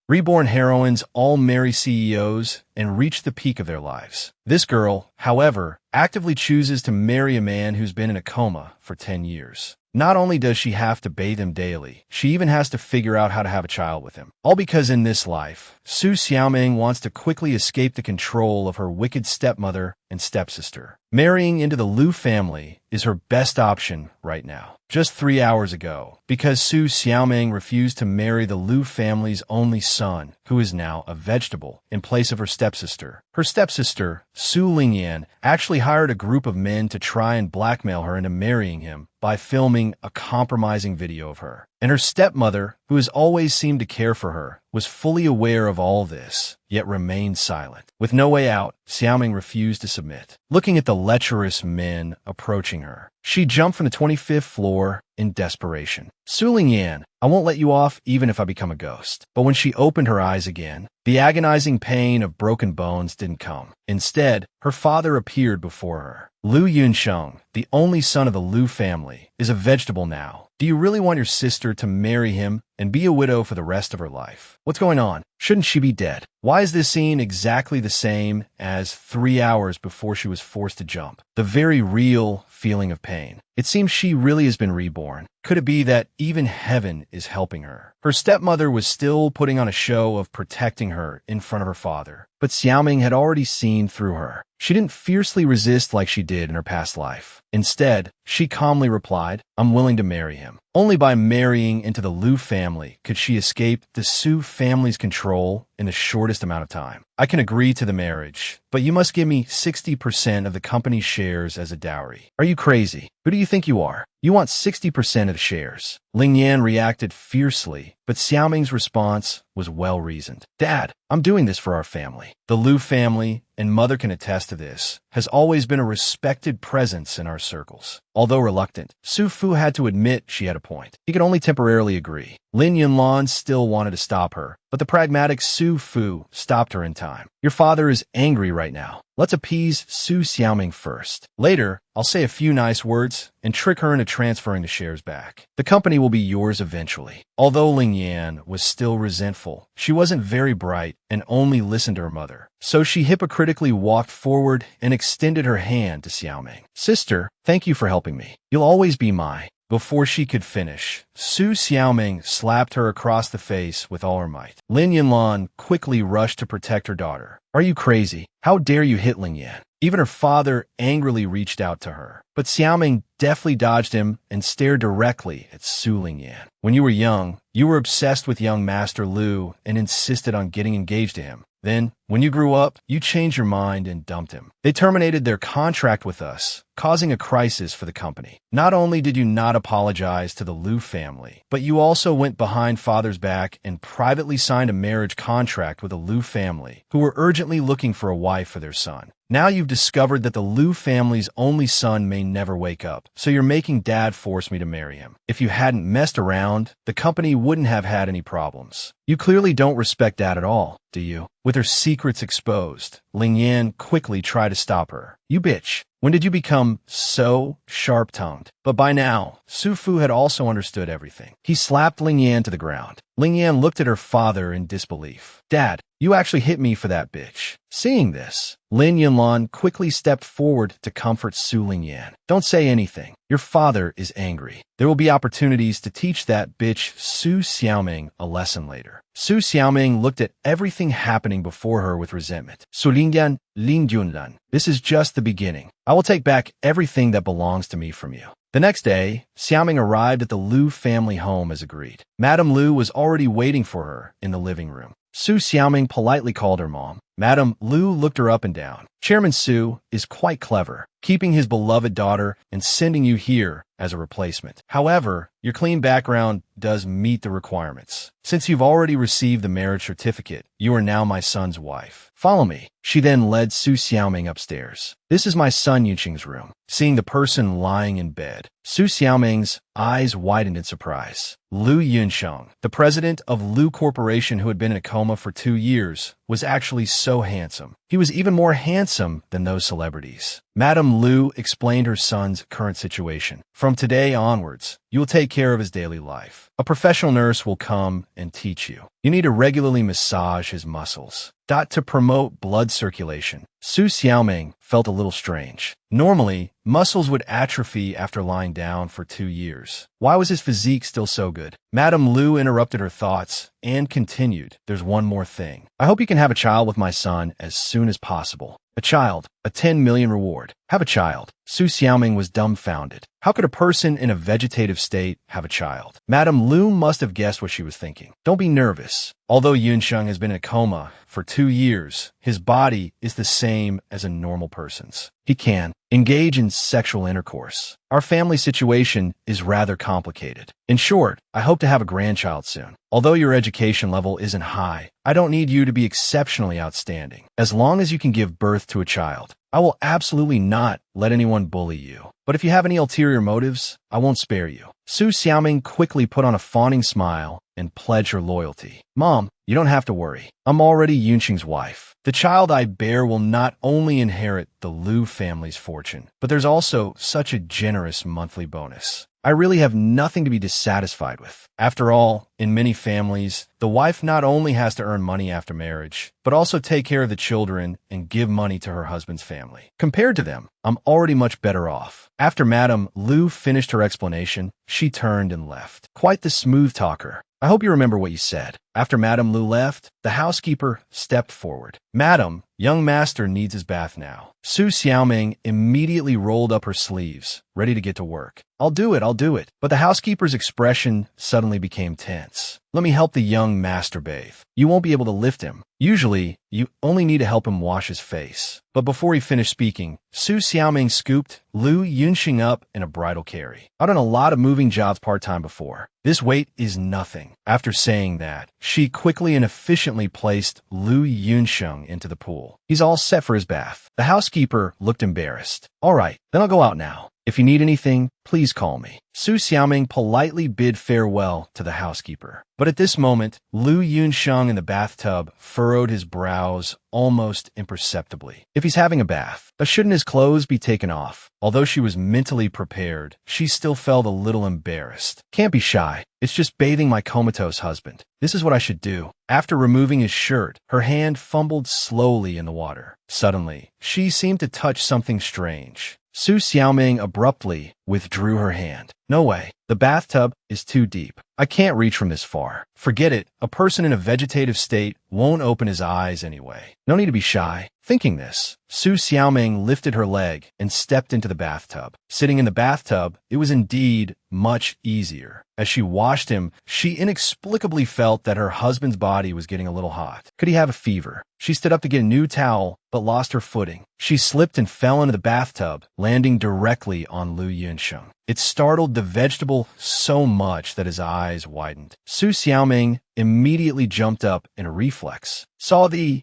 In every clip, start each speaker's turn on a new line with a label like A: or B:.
A: Reborn heroines all marry CEOs and reach the peak of their lives. This girl, however, actively chooses to marry a man who's been in a coma for 10 years. Not only does she have to bathe him daily, she even has to figure out how to have a child with him. All because in this life, Su Xiaoming wants to quickly escape the control of her wicked stepmother and stepsister. Marrying into the Liu family is her best option right now. Just 3 hours ago, because Su Xiaoming refused to marry the Liu family's only son, who is now a vegetable, in place of her stepsister. Her stepsister, Su Lingyan, actually hired a group of men to try and blackmail her into marrying him by filming a compromising video of her. And her stepmother, who has always seemed to care for her, was fully aware of all this, yet remained silent. With no way out, Xiaoming refused to submit. Looking at the lecherous men approaching her, she jumped from the 25th floor in desperation. Su Lingyan, I won't let you off even if I become a ghost. But when she opened her eyes again, the agonizing pain of broken bones didn't come. Instead, her father appeared before her. Liu Yunsheng, the only son of the Liu family, is a vegetable now. Do you really want your sister to marry him and be a widow for the rest of her life? What's going on? Shouldn't she be dead? Why is this scene exactly the same as 3 hours before she was forced to jump? The very real feeling of pain. It seems she really has been reborn. Could it be that even heaven is helping her? Her stepmother was still putting on a show of protecting her in front of her father, but Xiaoming had already seen through her. She didn't fiercely resist like she did in her past life. Instead, she calmly replied, I'm willing to marry him. Only by marrying into the Liu family could she escape the Su family's control in the shortest amount of time. I can agree to the marriage, but you must give me 60% of the company's shares as a dowry. Are you crazy? Who do you think you are? You want 60% of the shares. Ling Yan reacted fiercely, but Xiaoming's response was well-reasoned. Dad, I'm doing this for our family. The Liu family, and Mother can attest to this, has always been a respected presence in our circles. Although reluctant, Su Fu had to admit she had a point. He could only temporarily agree. Lin Yunlan still wanted to stop her, but the pragmatic Su Fu stopped her in time. Your father is angry right now. Let's appease Su Xiaoming first. Later, I'll say a few nice words and trick her into transferring the shares back. The company will be yours eventually. Although Ling Yan was still resentful, she wasn't very bright and only listened to her mother. So she hypocritically walked forward and extended her hand to Xiaoming. Sister, thank you for helping me. You'll always be mine. Before she could finish, Su Xiaoming slapped her across the face with all her might. Lin Yunlan quickly rushed to protect her daughter. Are you crazy? How dare you hit Ling Yan? Even her father angrily reached out to her. But Xiaoming deftly dodged him and stared directly at Su Lingyan. When you were young, you were obsessed with young Master Liu and insisted on getting engaged to him. Then, when you grew up, you changed your mind and dumped him. They terminated their contract with us, causing a crisis for the company. Not only did you not apologize to the Liu family, but you also went behind father's back and privately signed a marriage contract with the Liu family, who were urgently looking for a wife for their son. Now you've discovered that the Liu family's only son may never wake up, so you're making Dad force me to marry him. If you hadn't messed around, the company wouldn't have had any problems. You clearly don't respect Dad at all, do you? With her secrets exposed, Ling Yan quickly tried to stop her. You bitch. When did you become so sharp-tongued? But by now, Su Fu had also understood everything. He slapped Ling Yan to the ground. Ling Yan looked at her father in disbelief. Dad, you actually hit me for that bitch. Seeing this, Lin Yunlan quickly stepped forward to comfort Su Lingyan. Don't say anything. Your father is angry. There will be opportunities to teach that bitch Su Xiaoming a lesson later. Su Xiaoming looked at everything happening before her with resentment. Su Lingyan, Lin Junlan, this is just the beginning. I will take back everything that belongs to me from you. The next day, Xiaoming arrived at the Liu family home as agreed. Madame Liu was already waiting for her in the living room. Su Xiaoming politely called her mom. Madame Liu looked her up and down. Chairman Su is quite clever, keeping his beloved daughter and sending you here as a replacement. However, your clean background does meet the requirements. Since you've already received the marriage certificate, you are now my son's wife. Follow me. She then led Su Xiaoming upstairs. This is my son Yunqing's room. Seeing the person lying in bed, Su Xiaoming's eyes widened in surprise. Liu Yunsheng, the president of Liu Corporation who had been in a coma for 2 years, was actually so handsome. He was even more handsome than those celebrities. Madame Lu explained her son's current situation. From today onwards, you will take care of his daily life. A professional nurse will come and teach you. You need to regularly massage his muscles. To promote blood circulation. Su Xiaoming felt a little strange. Normally, muscles would atrophy after lying down for 2 years. Why was his physique still so good? Madame Lu interrupted her thoughts and continued, "There's one more thing. I hope you can have a child with my son as soon as possible. A child, a 10 million reward. Have a child." Su Xiaoming was dumbfounded. How could a person in a vegetative state have a child? Madame Lu must have guessed what she was thinking. Don't be nervous. Although Yunsheng has been in a coma for 2 years, his body is the same as a normal person's. He can engage in sexual intercourse. Our family situation is rather complicated. In short, I hope to have a grandchild soon. Although your education level isn't high, I don't need you to be exceptionally outstanding. As long as you can give birth to a child, I will absolutely not let anyone bully you. But if you have any ulterior motives, I won't spare you. Su Xiaoming quickly put on a fawning smile and pledged her loyalty. Mom, you don't have to worry. I'm already Yunqing's wife. The child I bear will not only inherit the Lu family's fortune, but there's also such a generous monthly bonus. I really have nothing to be dissatisfied with. After all, in many families, the wife not only has to earn money after marriage, but also take care of the children and give money to her husband's family. Compared to them, I'm already much better off. After Madame Lu finished her explanation, she turned and left. Quite the smooth talker. I hope you remember what you said. After Madame Lu left, the housekeeper stepped forward. Madam, young master needs his bath now. Su Xiaoming immediately rolled up her sleeves, ready to get to work. I'll do it. But the housekeeper's expression suddenly became tense. Let me help the young master bathe. You won't be able to lift him. Usually, you only need to help him wash his face. But before he finished speaking, Su Xiaoming scooped Lu Yunxing up in a bridal carry. I've done a lot of moving jobs part-time before. This weight is nothing. After saying that, she quickly and efficiently placed Lu Yunsheng into the pool. He's all set for his bath. The housekeeper looked embarrassed. All right, then I'll go out now. If you need anything, please call me. Su Xiaoming politely bid farewell to the housekeeper. But at this moment, Lu Yunsheng in the bathtub furrowed his brows almost imperceptibly. If he's having a bath, shouldn't his clothes be taken off? Although she was mentally prepared, she still felt a little embarrassed. Can't be shy. It's just bathing my comatose husband. This is what I should do. After removing his shirt, her hand fumbled slowly in the water. Suddenly, she seemed to touch something strange. Su Xiaoming abruptly withdrew her hand. No way. The bathtub is too deep. I can't reach from this far. Forget it. A person in a vegetative state won't open his eyes anyway. No need to be shy. Thinking this, Su Xiaoming lifted her leg and stepped into the bathtub. Sitting in the bathtub, it was indeed much easier. As she washed him, she inexplicably felt that her husband's body was getting a little hot. Could he have a fever? She stood up to get a new towel, but lost her footing. She slipped and fell into the bathtub, landing directly on Lu Yunsheng. It startled the vegetable so much that his eyes widened. Su Xiaoming immediately jumped up in a reflex. Saw thee.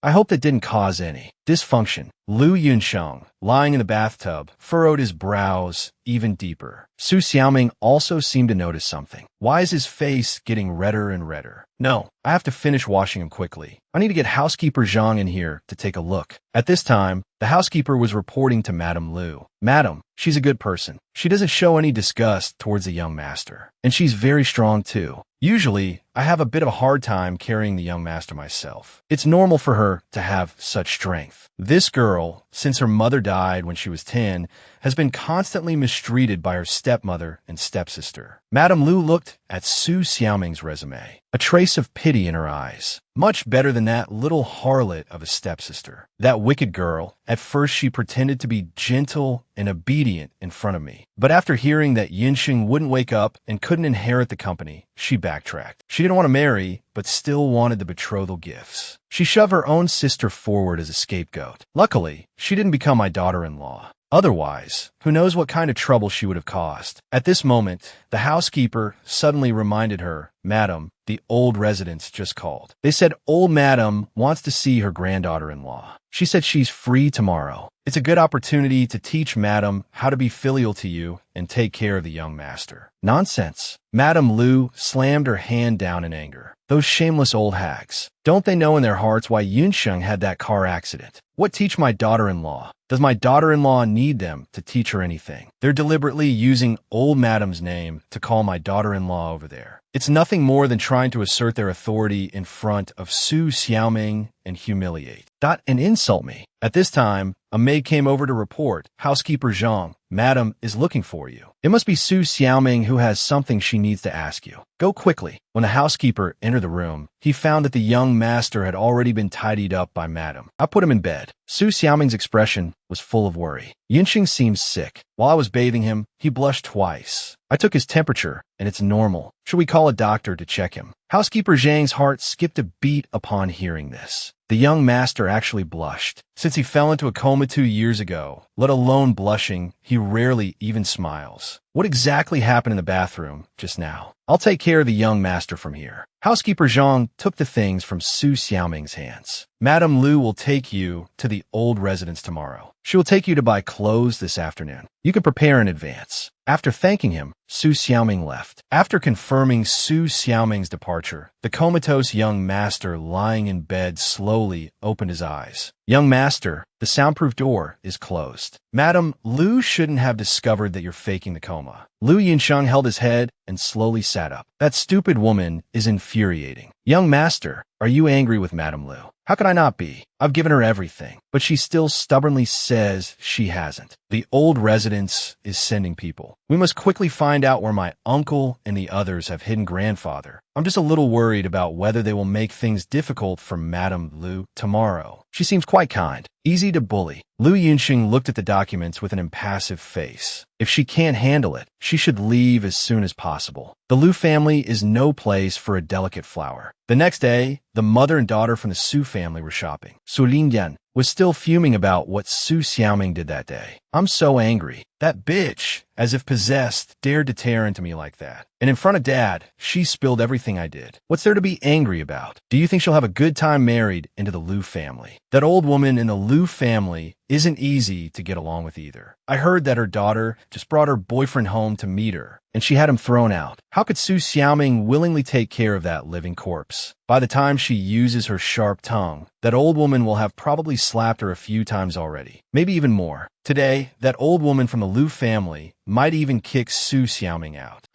A: I hope that didn't cause any dysfunction. Lu Yunsheng, lying in the bathtub, furrowed his brows even deeper. Su Xiaoming also seemed to notice something. Why is his face getting redder and redder? No, I have to finish washing him quickly. I need to get housekeeper Zhang in here to take a look. At this time, the housekeeper was reporting to Madame Lu. Madam, she's a good person. She doesn't show any disgust towards the young master. And she's very strong too. Usually, I have a bit of a hard time carrying the young master myself. It's normal for her to have such strength. This girl, since her mother died when she was 10, has been constantly mistreated by her stepmother and stepsister. Madame Lu looked at Su Xiaoming's resume, a trace of pity in her eyes. Much better than that little harlot of a stepsister. That wicked girl, at first she pretended to be gentle and obedient in front of me. But after hearing that Yinxing wouldn't wake up and couldn't inherit the company, she backtracked. She didn't want to marry, but still wanted the betrothal gifts. She shoved her own sister forward as a scapegoat. Luckily, she didn't become my daughter-in-law. Otherwise, who knows what kind of trouble she would have caused. At this moment, the housekeeper suddenly reminded her, Madam, the old residents just called. They said old Madam wants to see her granddaughter-in-law. She said she's free tomorrow. It's a good opportunity to teach Madam how to be filial to you and take care of the young master. Nonsense. Madame Lu slammed her hand down in anger. Those shameless old hags. Don't they know in their hearts why Yunsheng had that car accident? What teach my daughter-in-law? Does my daughter-in-law need them to teach her anything? They're deliberately using old madam's name to call my daughter-in-law over there. It's nothing more than trying to assert their authority in front of Su Xiaoming and humiliate. And insult me. At this time, a maid came over to report, "Housekeeper Zhang, Madam is looking for you." It must be Su Xiaoming who has something she needs to ask you. Go quickly. When the housekeeper entered the room, he found that the young master had already been tidied up by Madam. I put him in bed. Su Xiaoming's expression was full of worry. Yunxing seemed sick. While I was bathing him, he blushed twice. I took his temperature, and it's normal. Should we call a doctor to check him? Housekeeper Zhang's heart skipped a beat upon hearing this. The young master actually blushed. Since he fell into a coma 2 years ago, let alone blushing, he rarely even smiles. What exactly happened in the bathroom just now? I'll take care of the young master from here. Housekeeper Zhang took the things from Su Xiaoming's hands. Madame Lu will take you to the old residence tomorrow. She will take you to buy clothes this afternoon. You can prepare in advance. After thanking him, Su Xiaoming left. After confirming Su Xiaoming's departure, the comatose young master lying in bed slowly opened his eyes. Young master, the soundproof door is closed. Madam Lu shouldn't have discovered that you're faking the coma. Lu Yunsheng held his head and slowly sat up. That stupid woman is infuriating. Young master, are you angry with Madame Lu? How could I not be? I've given her everything, but she still stubbornly says she hasn't. The old residence is sending people. We must quickly find out where my uncle and the others have hidden grandfather. I'm just a little worried about whether they will make things difficult for Madame Lu tomorrow. She seems quite kind, easy to bully. Lu Yunxing looked at the documents with an impassive face. If she can't handle it, she should leave as soon as possible. The Lu family is no place for a delicate flower. The next day, the mother and daughter from the Su family were shopping. Su Lingyan was still fuming about what Su Xiaoming did that day. I'm so angry. That bitch, as if possessed, dared to tear into me like that. And in front of Dad, she spilled everything I did. What's there to be angry about? Do you think she'll have a good time married into the Lu family? That old woman in the Lu family isn't easy to get along with either. I heard that her daughter just brought her boyfriend home to meet her, and she had him thrown out. How could Su Xiaoming willingly take care of that living corpse? By the time she uses her sharp tongue, that old woman will have probably slapped her a few times already, maybe even more. Today, that old woman from the Lu family might even kick Su Xiaoming out.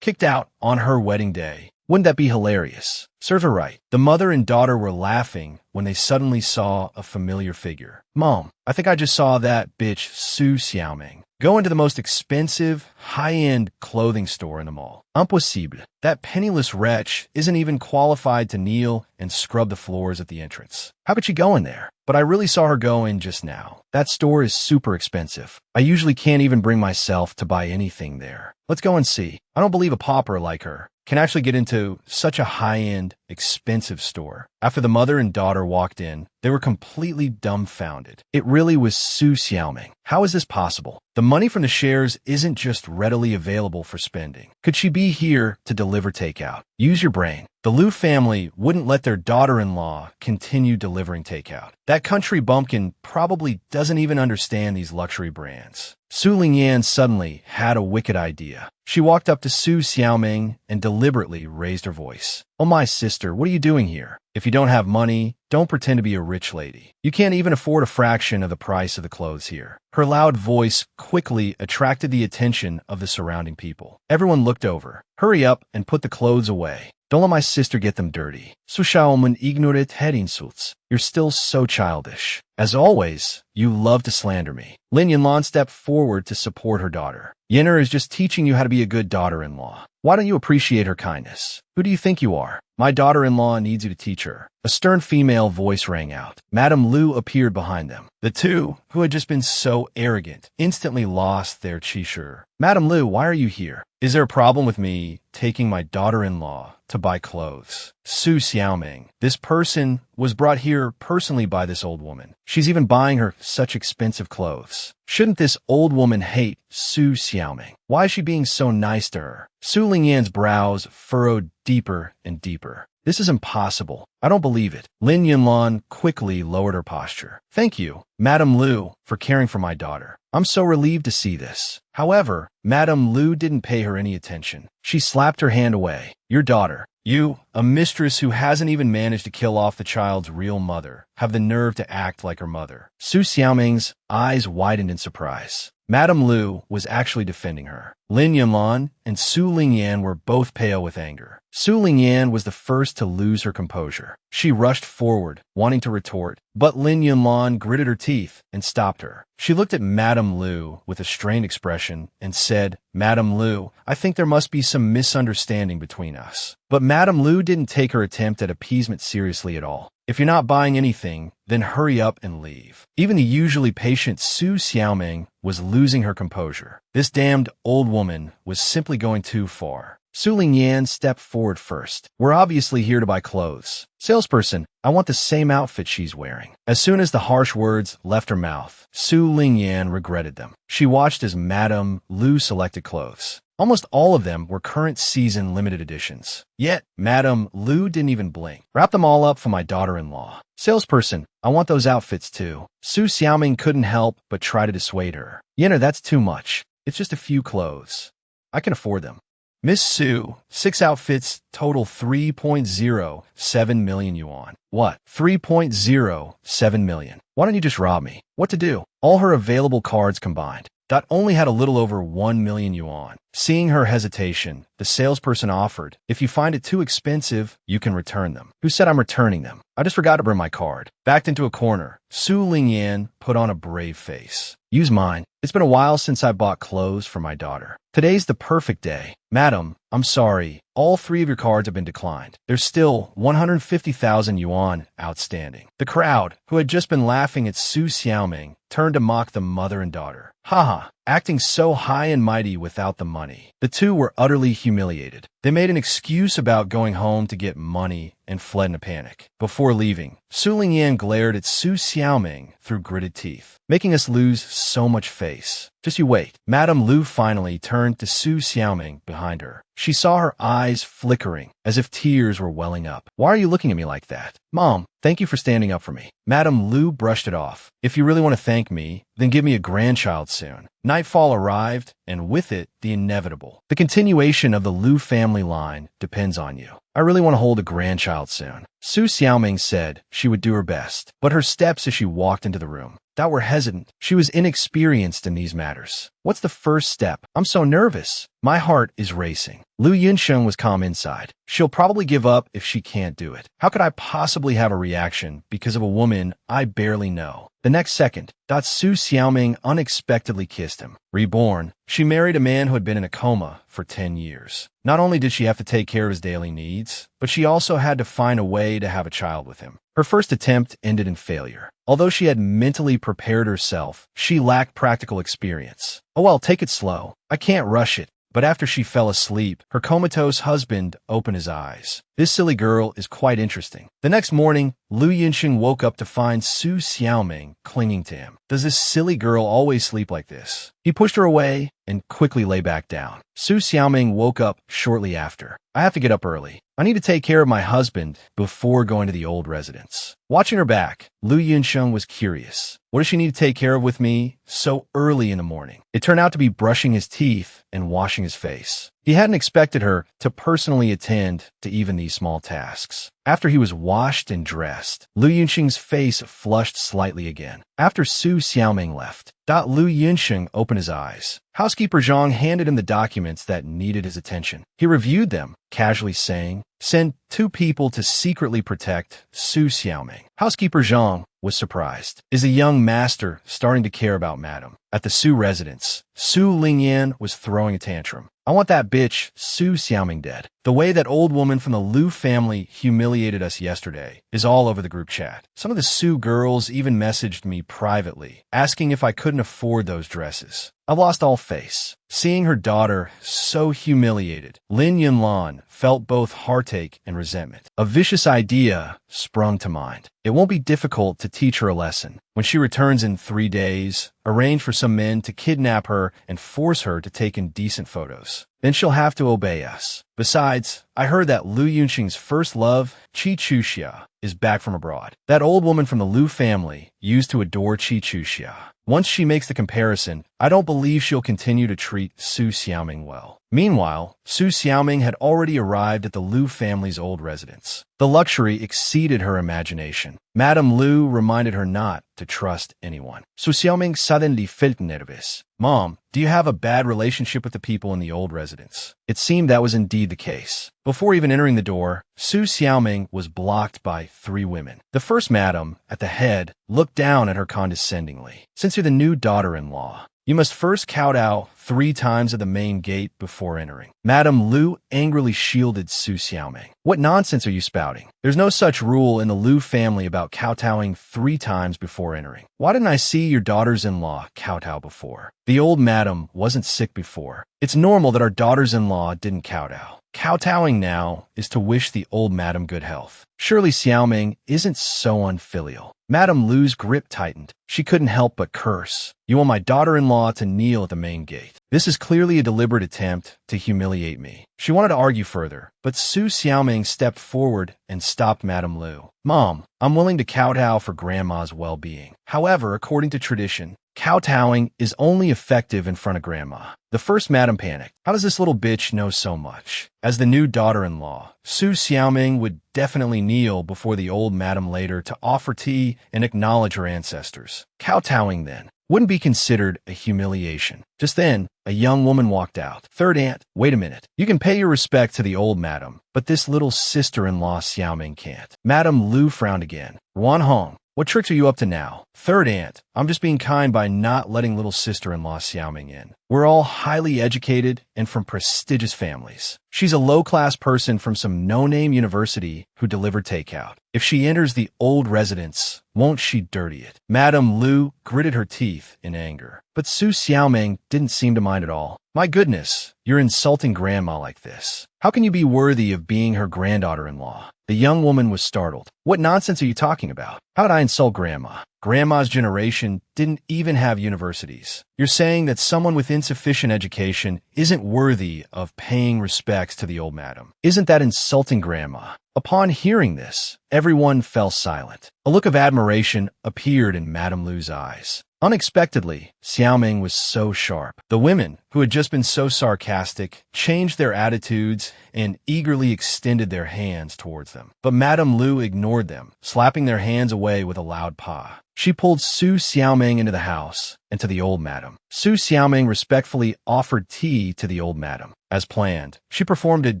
A: Kicked out on her wedding day. Wouldn't that be hilarious? Serve her right. The mother and daughter were laughing when they suddenly saw a familiar figure. Mom, I think I just saw that bitch Su Xiaoming go into the most expensive, high-end clothing store in the mall. Impossible. That penniless wretch isn't even qualified to kneel and scrub the floors at the entrance. How could she go in there? But I really saw her go in just now. That store is super expensive. I usually can't even bring myself to buy anything there. Let's go and see. I don't believe a pauper like her can actually get into such a high-end, expensive store. After the mother and daughter walked in, they were completely dumbfounded. It really was Su Xiaoming. How is this possible? The money from the shares isn't just readily available for spending. Could she be here to deliver takeout? Use your brain. The Lu family wouldn't let their daughter-in-law continue delivering takeout. That country bumpkin probably doesn't even understand these luxury brands. Su Lingyan suddenly had a wicked idea. She walked up to Su Xiaoming and deliberately raised her voice. "Oh, my sister, what are you doing here? If you don't have money, don't pretend to be a rich lady. You can't even afford a fraction of the price of the clothes here." Her loud voice quickly attracted the attention of the surrounding people. Everyone looked over. "Hurry up and put the clothes away. Don't let my sister get them dirty." Su Xiaomin ignored her insults. You're still so childish. As always, you love to slander me. Lin Yanlan stepped forward to support her daughter. Yenner is just teaching you how to be a good daughter-in-law. Why don't you appreciate her kindness? Who do you think you are? My daughter-in-law needs you to teach her. A stern female voice rang out. Madame Lu appeared behind them. The two, who had just been so arrogant, instantly lost their qishur. Madame Lu, why are you here? Is there a problem with me taking my daughter-in-law to buy clothes? Su Xiaoming. This person was brought here personally by this old woman. She's even buying her such expensive clothes. Shouldn't this old woman hate Su Xiaoming? Why is she being so nice to her? Su Lingyan's brows furrowed deeper and deeper. This is impossible. I don't believe it. Lin Yunlan quickly lowered her posture. Thank you, Madame Lu, for caring for my daughter. I'm so relieved to see this. However, Madame Lu didn't pay her any attention. She slapped her hand away. Your daughter. You, a mistress who hasn't even managed to kill off the child's real mother, have the nerve to act like her mother. Su Xiaoming's eyes widened in surprise. Madame Lu was actually defending her. Lin Yunlan and Su Lingyan were both pale with anger. Su Lingyan was the first to lose her composure. She rushed forward, wanting to retort, but Lin Yunlan gritted her teeth and stopped her. She looked at Madame Lu with a strained expression and said, "Madame Lu, I think there must be some misunderstanding between us." But Madame Lu didn't take her attempt at appeasement seriously at all. "If you're not buying anything, then hurry up and leave." Even the usually patient Su Xiaoming was losing her composure. This damned old woman was simply going too far. Su Lingyan stepped forward first. "We're obviously here to buy clothes. Salesperson, I want the same outfit she's wearing." As soon as the harsh words left her mouth, Su Lingyan regretted them. She watched as Madame Lu selected clothes. Almost all of them were current season limited editions. Yet, Madame Lu didn't even blink. "Wrap them all up for my daughter-in-law." "Salesperson, I want those outfits too." Su Xiaoming couldn't help but try to dissuade her. "Yenner, that's too much. It's just a few clothes. I can afford them." "Miss Su, 6 outfits total 3.07 million yuan. What? 3.07 million. Why don't you just rob me?" What to do? All her available cards combined. Dot only had a little over 1 million yuan. Seeing her hesitation, the salesperson offered, "If you find it too expensive, you can return them." "Who said I'm returning them? I just forgot to bring my card." Backed into a corner, Su Lingyan put on a brave face. "Use mine. It's been a while since I bought clothes for my daughter. Today's the perfect day." "Madam, I'm sorry. All 3 of your cards have been declined. There's still 150,000 yuan outstanding." The crowd, who had just been laughing at Su Xiaoming, turned to mock the mother and daughter. Haha, acting so high and mighty without the money. The two were utterly humiliated. They made an excuse about going home to get money and fled in a panic. Before leaving, Su Lingyan glared at Su Xiaoming through gritted teeth, "Making us lose so much face. Just you wait." Madame Lu finally turned to Su Xiaoming behind her. She saw her eyes flickering, as if tears were welling up. "Why are you looking at me like that?" "Mom, thank you for standing up for me." Madame Lu brushed it off. "If you really want to thank me, then give me a grandchild soon." Nightfall arrived, and with it, the inevitable. "The continuation of the Lu family line depends on you. I really want to hold a grandchild soon." Su Xiaoming said she would do her best, but her steps as she walked into the room that were hesitant. She was inexperienced in these matters. "What's the first step? I'm so nervous. My heart is racing." Lu Yunsheng was calm inside. "She'll probably give up if she can't do it. How could I possibly have a reaction because of a woman I barely know?" The next second, Su Xiaoming unexpectedly kissed him. Reborn, she married a man who had been in a coma for 10 years. Not only did she have to take care of his daily needs, but she also had to find a way to have a child with him. Her first attempt ended in failure. Although she had mentally prepared herself, she lacked practical experience. "Oh well, take it slow. I can't rush it." But after she fell asleep, her comatose husband opened his eyes. "This silly girl is quite interesting." The next morning, Lu Yunsheng woke up to find Su Xiaoming clinging to him. "Does this silly girl always sleep like this?" He pushed her away and quickly lay back down. Su Xiaoming woke up shortly after. "I have to get up early. I need to take care of my husband before going to the old residence." Watching her back, Lu Yunsheng was curious. What does she need to take care of with me so early in the morning? It turned out to be brushing his teeth and washing his face. He hadn't expected her to personally attend to even these small tasks. After he was washed and dressed, Lu Yunsheng's face flushed slightly again. After Su Xiaoming left, Lu Yunsheng opened his eyes. Housekeeper Zhang handed him the documents that needed his attention. He reviewed them, casually saying, "Send 2 people to secretly protect Su Xiaoming." Housekeeper Zhang was surprised. Is a young master starting to care about Madam? At the Su residence, Su Lingyan was throwing a tantrum. "I want that bitch, Su Xiaoming, dead. The way that old woman from the Lu family humiliated us yesterday is all over the group chat. Some of the Su girls even messaged me privately, asking if I couldn't afford those dresses. I've lost all face." Seeing her daughter so humiliated, Lin Yunlan felt both heartache and resentment. A vicious idea sprung to mind. It won't be difficult to teach her a lesson. When she returns in 3 days, arrange for some men to kidnap her and force her to take indecent photos. then she'll have to obey us. Besides, I heard that Lu Yunxing's first love, Qi Chuxia, is back from abroad. That old woman from the Lu family used to adore Qi Chuxia. Once she makes the comparison, I don't believe she'll continue to treat Su Xiaoming well. Meanwhile, Su Xiaoming had already arrived at the Lu family's old residence. The luxury exceeded her imagination. Madame Lu reminded her not to trust anyone. Su Xiaoming suddenly felt nervous. Mom, do you have a bad relationship with the people in the old residence? It seemed that was indeed the case. Before even entering the door, Su Xiaoming was blocked by 3 women. The first madam, at the head, looked down at her condescendingly. Since you're the new daughter-in-law, you must first kowtow 3 times at the main gate before entering. Madame Lu angrily shielded Su Xiaoming. What nonsense are you spouting? There's no such rule in the Lu family about kowtowing 3 times before entering. Why didn't I see your daughters-in-law kowtow before? The old madam wasn't sick before. It's normal that our daughters-in-law didn't kowtow. Kowtowing now is to wish the old madam good health. Surely Xiaoming isn't so unfilial. Madame Lu's grip tightened. She couldn't help but curse. You want my daughter-in-law to kneel at the main gate. This is clearly a deliberate attempt to humiliate me. She wanted to argue further, but Su Xiaoming stepped forward and stopped Madame Lu. Mom, I'm willing to kowtow for Grandma's well-being. However, according to tradition, kowtowing is only effective in front of Grandma. The first madam panicked. How does this little bitch know so much? As the new daughter-in-law, Su Xiaoming would definitely kneel before the old madam later to offer tea and acknowledge her ancestors. Kowtowing, then, wouldn't be considered a humiliation. Just then, a young woman walked out. Third aunt, wait a minute. You can pay your respect to the old madam, but this little sister-in-law Xiaoming can't. Madame Lu frowned again. Ruan Hong, what tricks are you up to now? Third aunt, I'm just being kind by not letting little sister-in-law Xiaoming in. We're all highly educated and from prestigious families. She's a low-class person from some no-name university who delivered takeout. If she enters the old residence, won't she dirty it? Madame Lu gritted her teeth in anger. But Su Xiaoming didn't seem to mind at all. My goodness, you're insulting Grandma like this. How can you be worthy of being her granddaughter-in-law? The young woman was startled. What nonsense are you talking about? How'd I insult Grandma? Grandma's generation didn't even have universities. You're saying that someone with insufficient education isn't worthy of paying respects to the old madam. Isn't that insulting Grandma? Upon hearing this, everyone fell silent. A look of admiration appeared in Madame Lu's eyes. Unexpectedly, Xiaoming was so sharp. The women, who had just been so sarcastic, changed their attitudes and eagerly extended their hands towards them. But Madame Lu ignored them, slapping their hands away with a loud paw. She pulled Su Xiaoming into the house and to the old madam. Su Xiaoming respectfully offered tea to the old madam. As planned, she performed a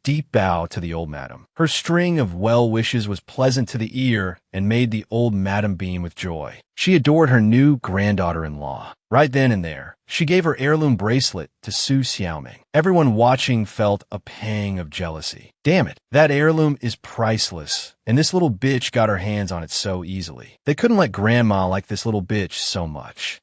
A: deep bow to the old madam. Her string of well wishes was pleasant to the ear and made the old madam beam with joy. She adored her new granddaughter-in-law. Right then and there, she gave her heirloom bracelet to Su Xiaoming. Everyone watching felt a pang of jealousy. Damn it, that heirloom is priceless, and this little bitch got her hands on it so easily. They couldn't let Grandma like this little bitch so much.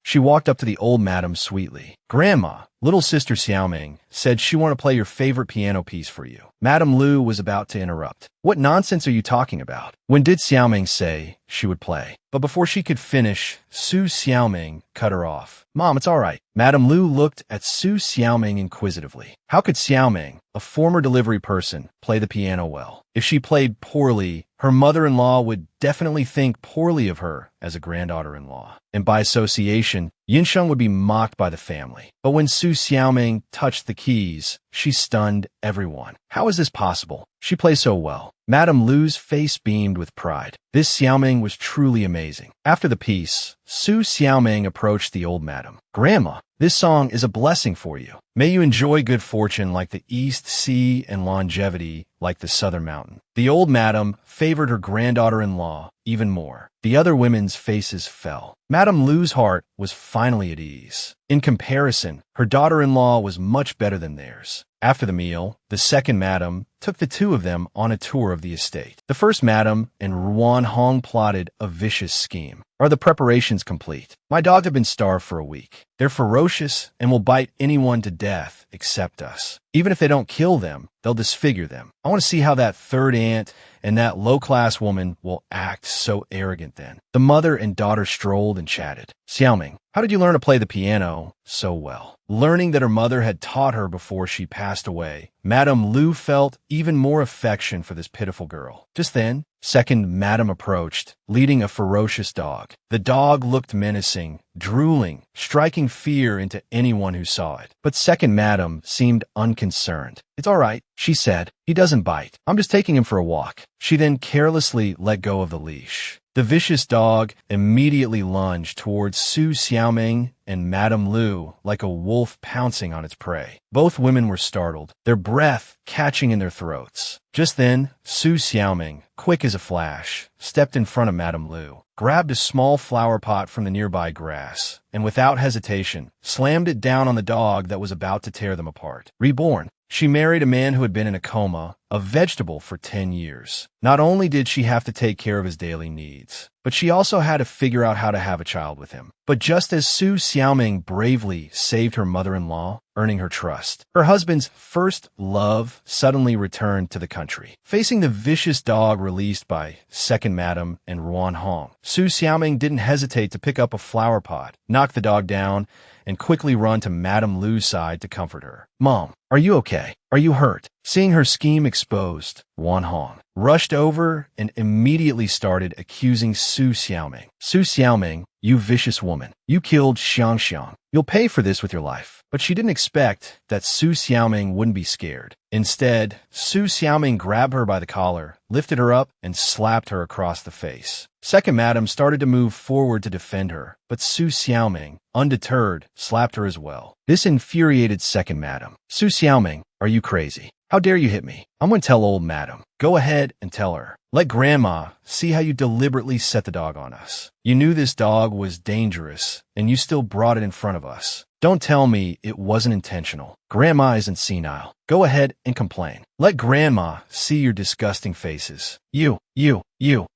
A: She walked up to the old madam sweetly. Grandma, little sister Xiaoming, said she wanted to play your favorite piano piece for you. Madame Lu was about to interrupt. What nonsense are you talking about? When did Xiaoming say she would play? But before she could finish, Su Xiaoming cut her off. Mom, it's all right. Madame Lu looked at Su Xiaoming inquisitively. How could Xiaoming, a former delivery person, play the piano well? If she played poorly, her mother-in-law would definitely think poorly of her as a granddaughter-in-law. And by association, Yinsheng would be mocked by the family. But when Su Xiaoming touched the keys, she stunned everyone. How is this possible? She plays so well. Madame Lu's face beamed with pride. This Xiaoming was truly amazing. After the piece, Su Xiaoming approached the old madam. Grandma, this song is a blessing for you. May you enjoy good fortune like the East Sea and longevity like the Southern Mountain. The old madam favored her granddaughter-in-law even more. The other women's faces fell. Madame Lu's heart was finally at ease. In comparison, her daughter-in-law was much better than theirs. After the meal, the second madam took the two of them on a tour of the estate. The first madam and Ruan Hong plotted a vicious scheme. Are the preparations complete? My dogs have been starved for a week. They're ferocious and will bite anyone to death except us. Even if they don't kill them, they'll disfigure them. I want to see how that third aunt and that low-class woman will act so arrogant then. The mother and daughter strolled and chatted. Xiaoming, how did you learn to play the piano so well? Learning that her mother had taught her before she passed away, Madame Lu felt even more affection for this pitiful girl. Just then, second Madame approached, leading a ferocious dog. The dog looked menacing, drooling, striking fear into anyone who saw it. But second Madame seemed unconcerned. It's all right, she said. He doesn't bite. I'm just taking him for a walk. She then carelessly let go of the leash. The vicious dog immediately lunged towards Su Xiaoming and Madame Lu like a wolf pouncing on its prey. Both women were startled, their breath catching in their throats. Just then, Su Xiaoming, quick as a flash, stepped in front of Madame Lu, grabbed a small flower pot from the nearby grass, and without hesitation, slammed it down on the dog that was about to tear them apart. Reborn, she married a man who had been in a coma, a vegetable for 10 years. Not only did she have to take care of his daily needs, but she also had to figure out how to have a child with him. But just as Su Xiaoming bravely saved her mother-in-law, earning her trust, her husband's first love suddenly returned to the country. Facing the vicious dog released by second Madame and Ruan Hong, Su Xiaoming didn't hesitate to pick up a flower pot, knock the dog down, and quickly run to Madame Lu's side to comfort her. Mom, are you okay? Are you hurt? Seeing her scheme exposed, Ruan Hong rushed over and immediately started accusing Su Xiaoming. Su Xiaoming, you vicious woman. You killed Xiang Xiang. You'll pay for this with your life. But she didn't expect that Su Xiaoming wouldn't be scared. Instead, Su Xiaoming grabbed her by the collar, lifted her up, and slapped her across the face. Second Madame started to move forward to defend her, but Su Xiaoming, undeterred, slapped her as well. This infuriated Second Madame. Su Xiaoming, are you crazy? How dare you hit me? I'm going to tell old Madame. Go ahead and tell her. Let Grandma see how you deliberately set the dog on us. You knew this dog was dangerous, and you still brought it in front of us. Don't tell me it wasn't intentional. Grandma isn't senile. Go ahead and complain. Let Grandma see your disgusting faces. You.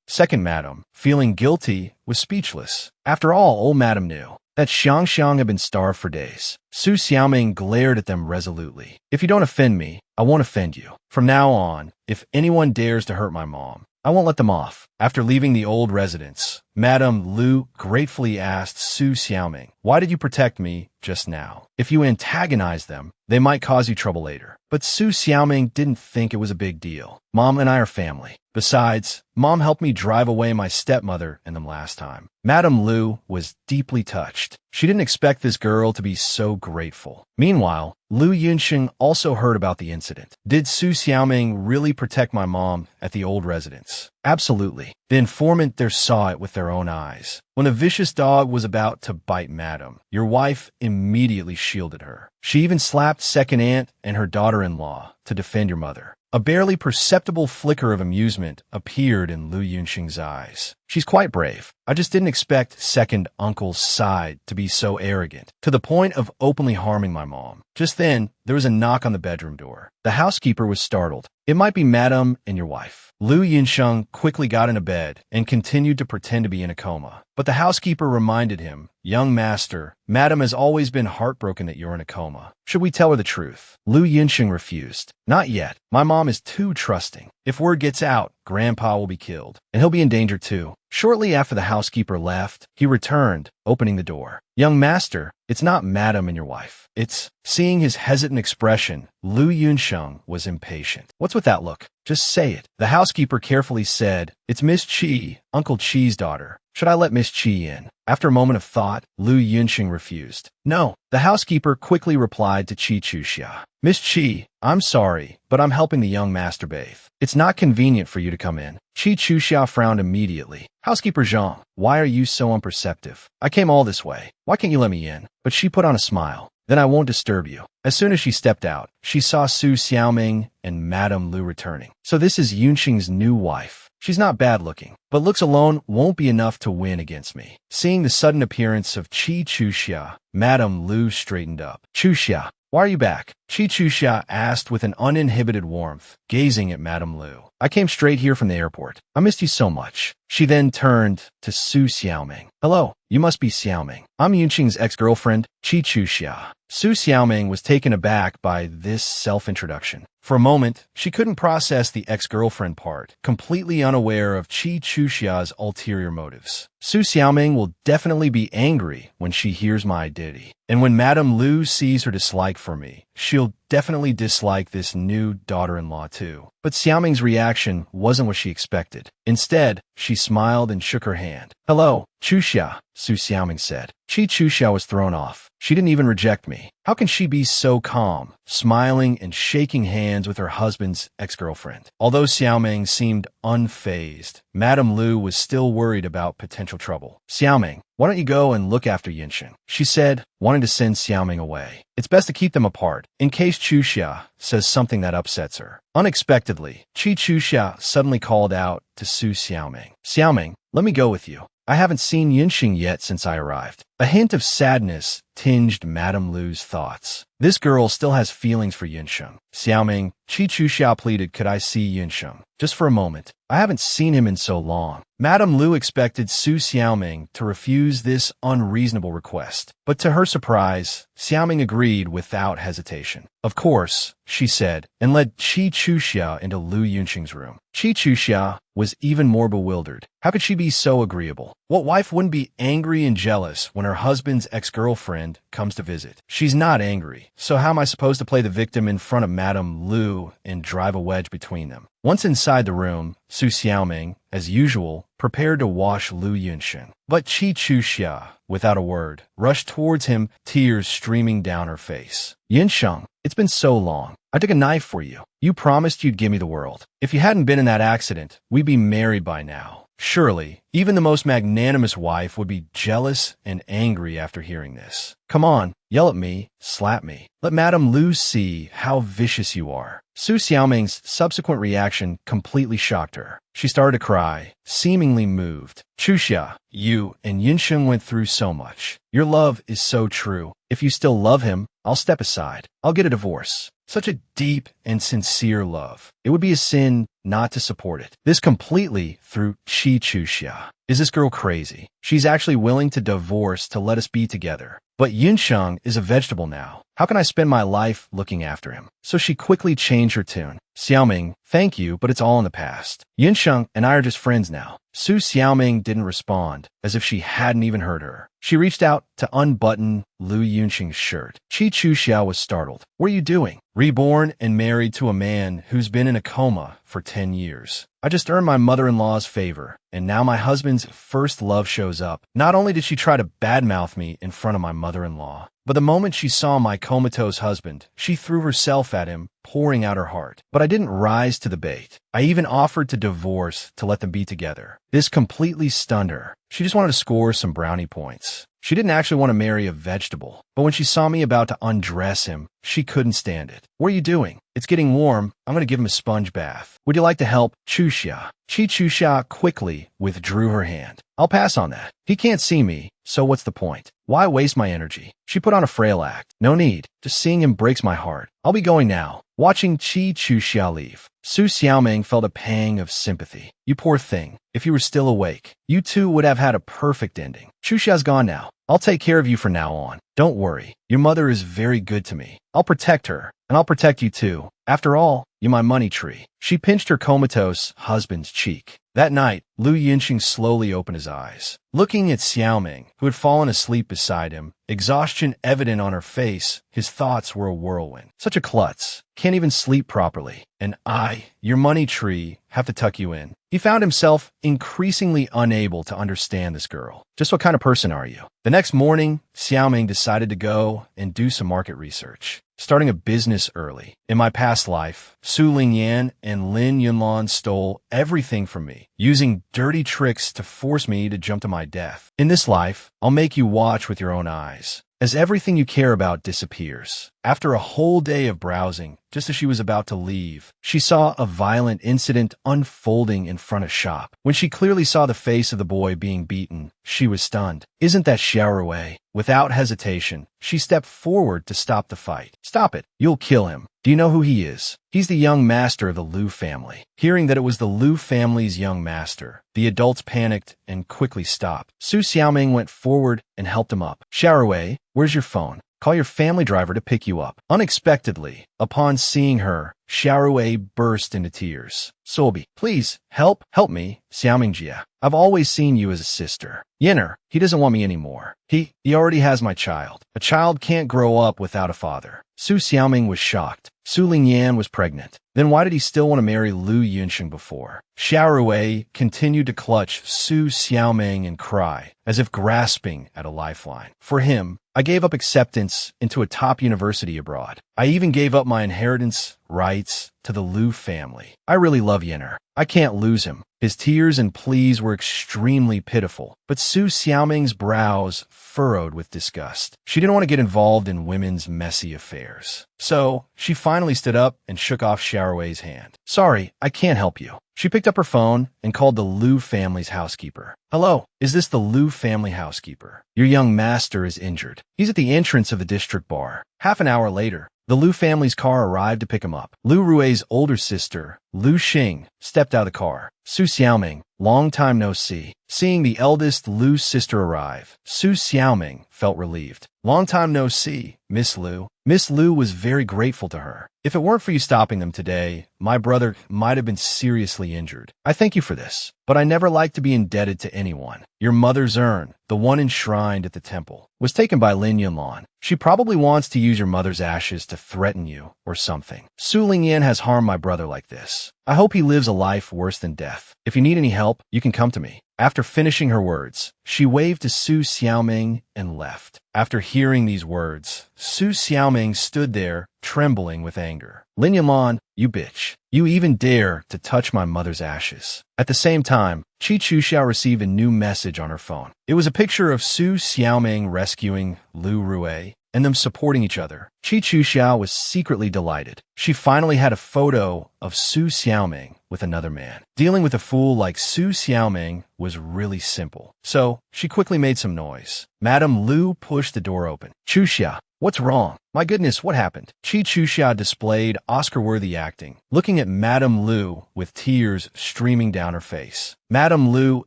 A: Second Madame, feeling guilty, was speechless. After all, old Madame knew that Xiang Xiang had been starved for days. Su Xiaoming glared at them resolutely. If you don't offend me, I won't offend you. From now on, if anyone dares to hurt my mom, I won't let them off. After leaving the old residence, Madame Lu gratefully asked Su Xiaoming, why did you protect me just now? If you antagonize them, they might cause you trouble later. But Su Xiaoming didn't think it was a big deal. Mom and I are family. Besides, Mom helped me drive away my stepmother and them last time. Madame Lu was deeply touched. She didn't expect this girl to be so grateful. Meanwhile, Lu Yunxing also heard about the incident. Did Su Xiaoming really protect my mom at the old residence? Absolutely. The informant there saw it with their own eyes. When a vicious dog was about to bite Madame, your wife immediately shielded her. She even slapped second aunt and her daughter-in-law to defend your mother. A barely perceptible flicker of amusement appeared in Lu Yunxing's eyes. She's quite brave. I just didn't expect second uncle's side to be so arrogant, to the point of openly harming my mom. Just then, there was a knock on the bedroom door. The housekeeper was startled. It might be Madame and your wife. Lu Yunxing quickly got into bed and continued to pretend to be in a coma. But the housekeeper reminded him, young master, Madame has always been heartbroken that you're in a coma. Should we tell her the truth? Lu Yunxing refused. Not yet. My mom is too trusting. If word gets out, Grandpa will be killed, and he'll be in danger too. Shortly after the housekeeper left, he returned, opening the door. Young master, it's not Madame and your wife. It's... Seeing his hesitant expression, Lu Yunxing was impatient. What's with that look? Just say it. The housekeeper carefully said, it's Miss Chi, Uncle Chi's daughter. Should I let Miss Chi in? After a moment of thought, Lu Yunxing refused. No. The housekeeper quickly replied to Chi Chuxia. Miss Chi, I'm sorry, but I'm helping the young master bathe. It's not convenient for you to come in. Chi Chuxia frowned immediately. Housekeeper Zhang, why are you so unperceptive? I came all this way. Why can't you let me in? But she put on a smile. Then I won't disturb you. As soon as she stepped out, she saw Su Xiaoming and Madame Lu returning. So this is Yunxing's new wife. She's not bad looking, but looks alone won't be enough to win against me. Seeing the sudden appearance of Chi Chuxia, Madame Lu straightened up. Chuxia, why are you back? Chi Chuxia asked with an uninhibited warmth, gazing at Madame Lu. I came straight here from the airport. I missed you so much. She then turned to Su Xiaoming. Hello, you must be Xiaoming. I'm Yunqing's ex-girlfriend, Qi Chuxia. Su Xiaoming was taken aback by this self-introduction. For a moment, she couldn't process the ex-girlfriend part, completely unaware of Qi Chuxia's ulterior motives. Su Xiaoming will definitely be angry when she hears my identity. And when Madame Lu sees her dislike for me, she'll definitely dislike this new daughter-in-law too. But Xiaoming's reaction wasn't what she expected. Instead, she smiled and shook her hand. Hello, Chuxia, Su Xiaoming said. Qi Chuxia was thrown off. She didn't even reject me. How can she be so calm, smiling and shaking hands with her husband's ex-girlfriend? Although Xiaoming seemed unfazed, Madame Lu was still worried about potential trouble. Xiaoming, why don't you go and look after Yinsheng? She said, wanting to send Xiaoming away. It's best to keep them apart, in case Chuxia says something that upsets her. Unexpectedly, Qi Chuxia suddenly called out to Su Xiaoming. Xiaoming, let me go with you. I haven't seen Yinsheng yet since I arrived. A hint of sadness tinged Madame Lu's thoughts. This girl still has feelings for Yinsheng. Xiaoming, Qi Chuxia pleaded, could I see Yinsheng? Just for a moment. I haven't seen him in so long. Madame Lu expected Su Xiaoming to refuse this unreasonable request. But to her surprise, Xiaoming agreed without hesitation. Of course, she said, and led Qi Chuxia into Lu Yunqing's room. Qi Chuxia was even more bewildered. How could she be so agreeable? What wife wouldn't be angry and jealous when her husband's ex-girlfriend comes to visit? She's not angry, so how am I supposed to play the victim in front of Madame Lu and drive a wedge between them? Once inside the room, Su Xiaoming, as usual, prepared to wash Lu Yunsheng. But Qi Chuxia, without a word, rushed towards him, tears streaming down her face. Yinsheng, it's been so long. I took a knife for you. You promised you'd give me the world. If you hadn't been in that accident, we'd be married by now. Surely, even the most magnanimous wife would be jealous and angry after hearing this. Come on, yell at me, slap me. Let Madame Lu see how vicious you are. Su Xiaoming's subsequent reaction completely shocked her. She started to cry, seemingly moved. Chuxia, you and Yinsheng went through so much. Your love is so true. If you still love him, I'll step aside. I'll get a divorce. Such a deep and sincere love. It would be a sin not to support it. This completely threw Qi Chuxia. Is this girl crazy? She's actually willing to divorce to let us be together. But Yinsheng is a vegetable now. How can I spend my life looking after him? So she quickly changed her tune. Xiaoming, thank you, but it's all in the past. Yinsheng and I are just friends now. Su Xiaoming didn't respond, as if she hadn't even heard her. She reached out to unbutton Lu Yunqing's shirt. Qi Chuxia was startled. What are you doing? Reborn and married to a man who's been in a coma for 10 years. I just earned my mother-in-law's favor, and now my husband's first love shows up. Not only did she try to badmouth me in front of my mother-in-law, but the moment she saw my comatose husband, she threw herself at him, pouring out her heart. But I didn't rise to the bait. I even offered to divorce to let them be together. This completely stunned her. She just wanted to score some brownie points. She didn't actually want to marry a vegetable, but when she saw me about to undress him, she couldn't stand it. What are you doing? It's getting warm. I'm going to give him a sponge bath. Would you like to help? Chuxia. Qi Chuxia quickly withdrew her hand. I'll pass on that. He can't see me, so what's the point? Why waste my energy? She put on a frail act. No need. Just seeing him breaks my heart. I'll be going now. Watching Qi Chuxia leave, Su Xiaoming felt a pang of sympathy. You poor thing. If you were still awake, you two would have had a perfect ending. Chuxia's gone now. I'll take care of you from now on. Don't worry. Your mother is very good to me. I'll protect her, and I'll protect you too. After all, you're my money tree. She pinched her comatose husband's cheek. That night, Lu Yunqing slowly opened his eyes. Looking at Xiaoming, who had fallen asleep beside him, exhaustion evident on her face, his thoughts were a whirlwind. Such a klutz. Can't even sleep properly. And I, your money tree, have to tuck you in. He found himself increasingly unable to understand this girl. Just what kind of person are you? The next morning, Xiaoming decided to go and do some market research. Starting a business early. In my past life, Su Lingyan and Lin Yunlan stole everything from me, using dirty tricks to force me to jump to my death. In this life, I'll make you watch with your own eyes, as everything you care about disappears. After a whole day of browsing, just as she was about to leave, she saw a violent incident unfolding in front of shop. When she clearly saw the face of the boy being beaten, she was stunned. Isn't that Xiaowei? Without hesitation, she stepped forward to stop the fight. Stop it. You'll kill him. Do you know who he is? He's the young master of the Liu family. Hearing that it was the Liu family's young master, the adults panicked and quickly stopped. Su Xiaoming went forward and helped him up. Xiaowei, where's your phone? Call your family driver to pick you up. Unexpectedly, upon seeing her, Xiaowei burst into tears. Sobi, please, help me, Xiaoming Jia. I've always seen you as a sister. Yinner, he doesn't want me anymore. He already has my child. A child can't grow up without a father. Su Xiaoming was shocked. Su Lingyan was pregnant. Then why did he still want to marry Lu Yunsheng before? Xiaowei continued to clutch Su Xiaoming and cry, as if grasping at a lifeline. For him, I gave up acceptance into a top university abroad. I even gave up my inheritance rights to the Liu family. I really love Yinner. I can't lose him. His tears and pleas were extremely pitiful, but Su Xiaoming's brows furrowed with disgust. She didn't want to get involved in women's messy affairs. So, she finally stood up and shook off Xiaowei's hand. Sorry, I can't help you. She picked up her phone and called the Liu family's housekeeper. Hello, is this the Liu family housekeeper? Your young master is injured. He's at the entrance of the district bar. Half an hour later, the Liu family's car arrived to pick him up. Liu Rui's older sister, Liu Xing, stepped out of the car. Su Xiaoming, long time no see. Seeing the eldest Liu sister arrive, Su Xiaoming felt relieved. Long time no see, Miss Liu. Miss Liu was very grateful to her. If it weren't for you stopping them today, my brother might have been seriously injured. I thank you for this, but I never like to be indebted to anyone. Your mother's urn, the one enshrined at the temple, was taken by Lin Yunlan. She probably wants to use your mother's ashes to threaten you or something. Su Lingyan has harmed my brother like this. I hope he lives a life worse than death. If you need any help, you can come to me. After finishing her words, she waved to Su Xiaoming and left. After hearing these words, Su Xiaoming stood there, trembling with anger. Lin Yunlan, you bitch. You even dare to touch my mother's ashes. At the same time, Qi Chuxiao received a new message on her phone. It was a picture of Su Xiaoming rescuing Liu Rui and them supporting each other. Qi Chuxiao was secretly delighted. She finally had a photo of Su Xiaoming with another man. Dealing with a fool like Su Xiaoming was really simple. So, she quickly made some noise. Madame Liu pushed the door open. Chuxia, what's wrong? My goodness, what happened? Qi Chuxia displayed Oscar-worthy acting, looking at Madame Liu with tears streaming down her face. Madame Liu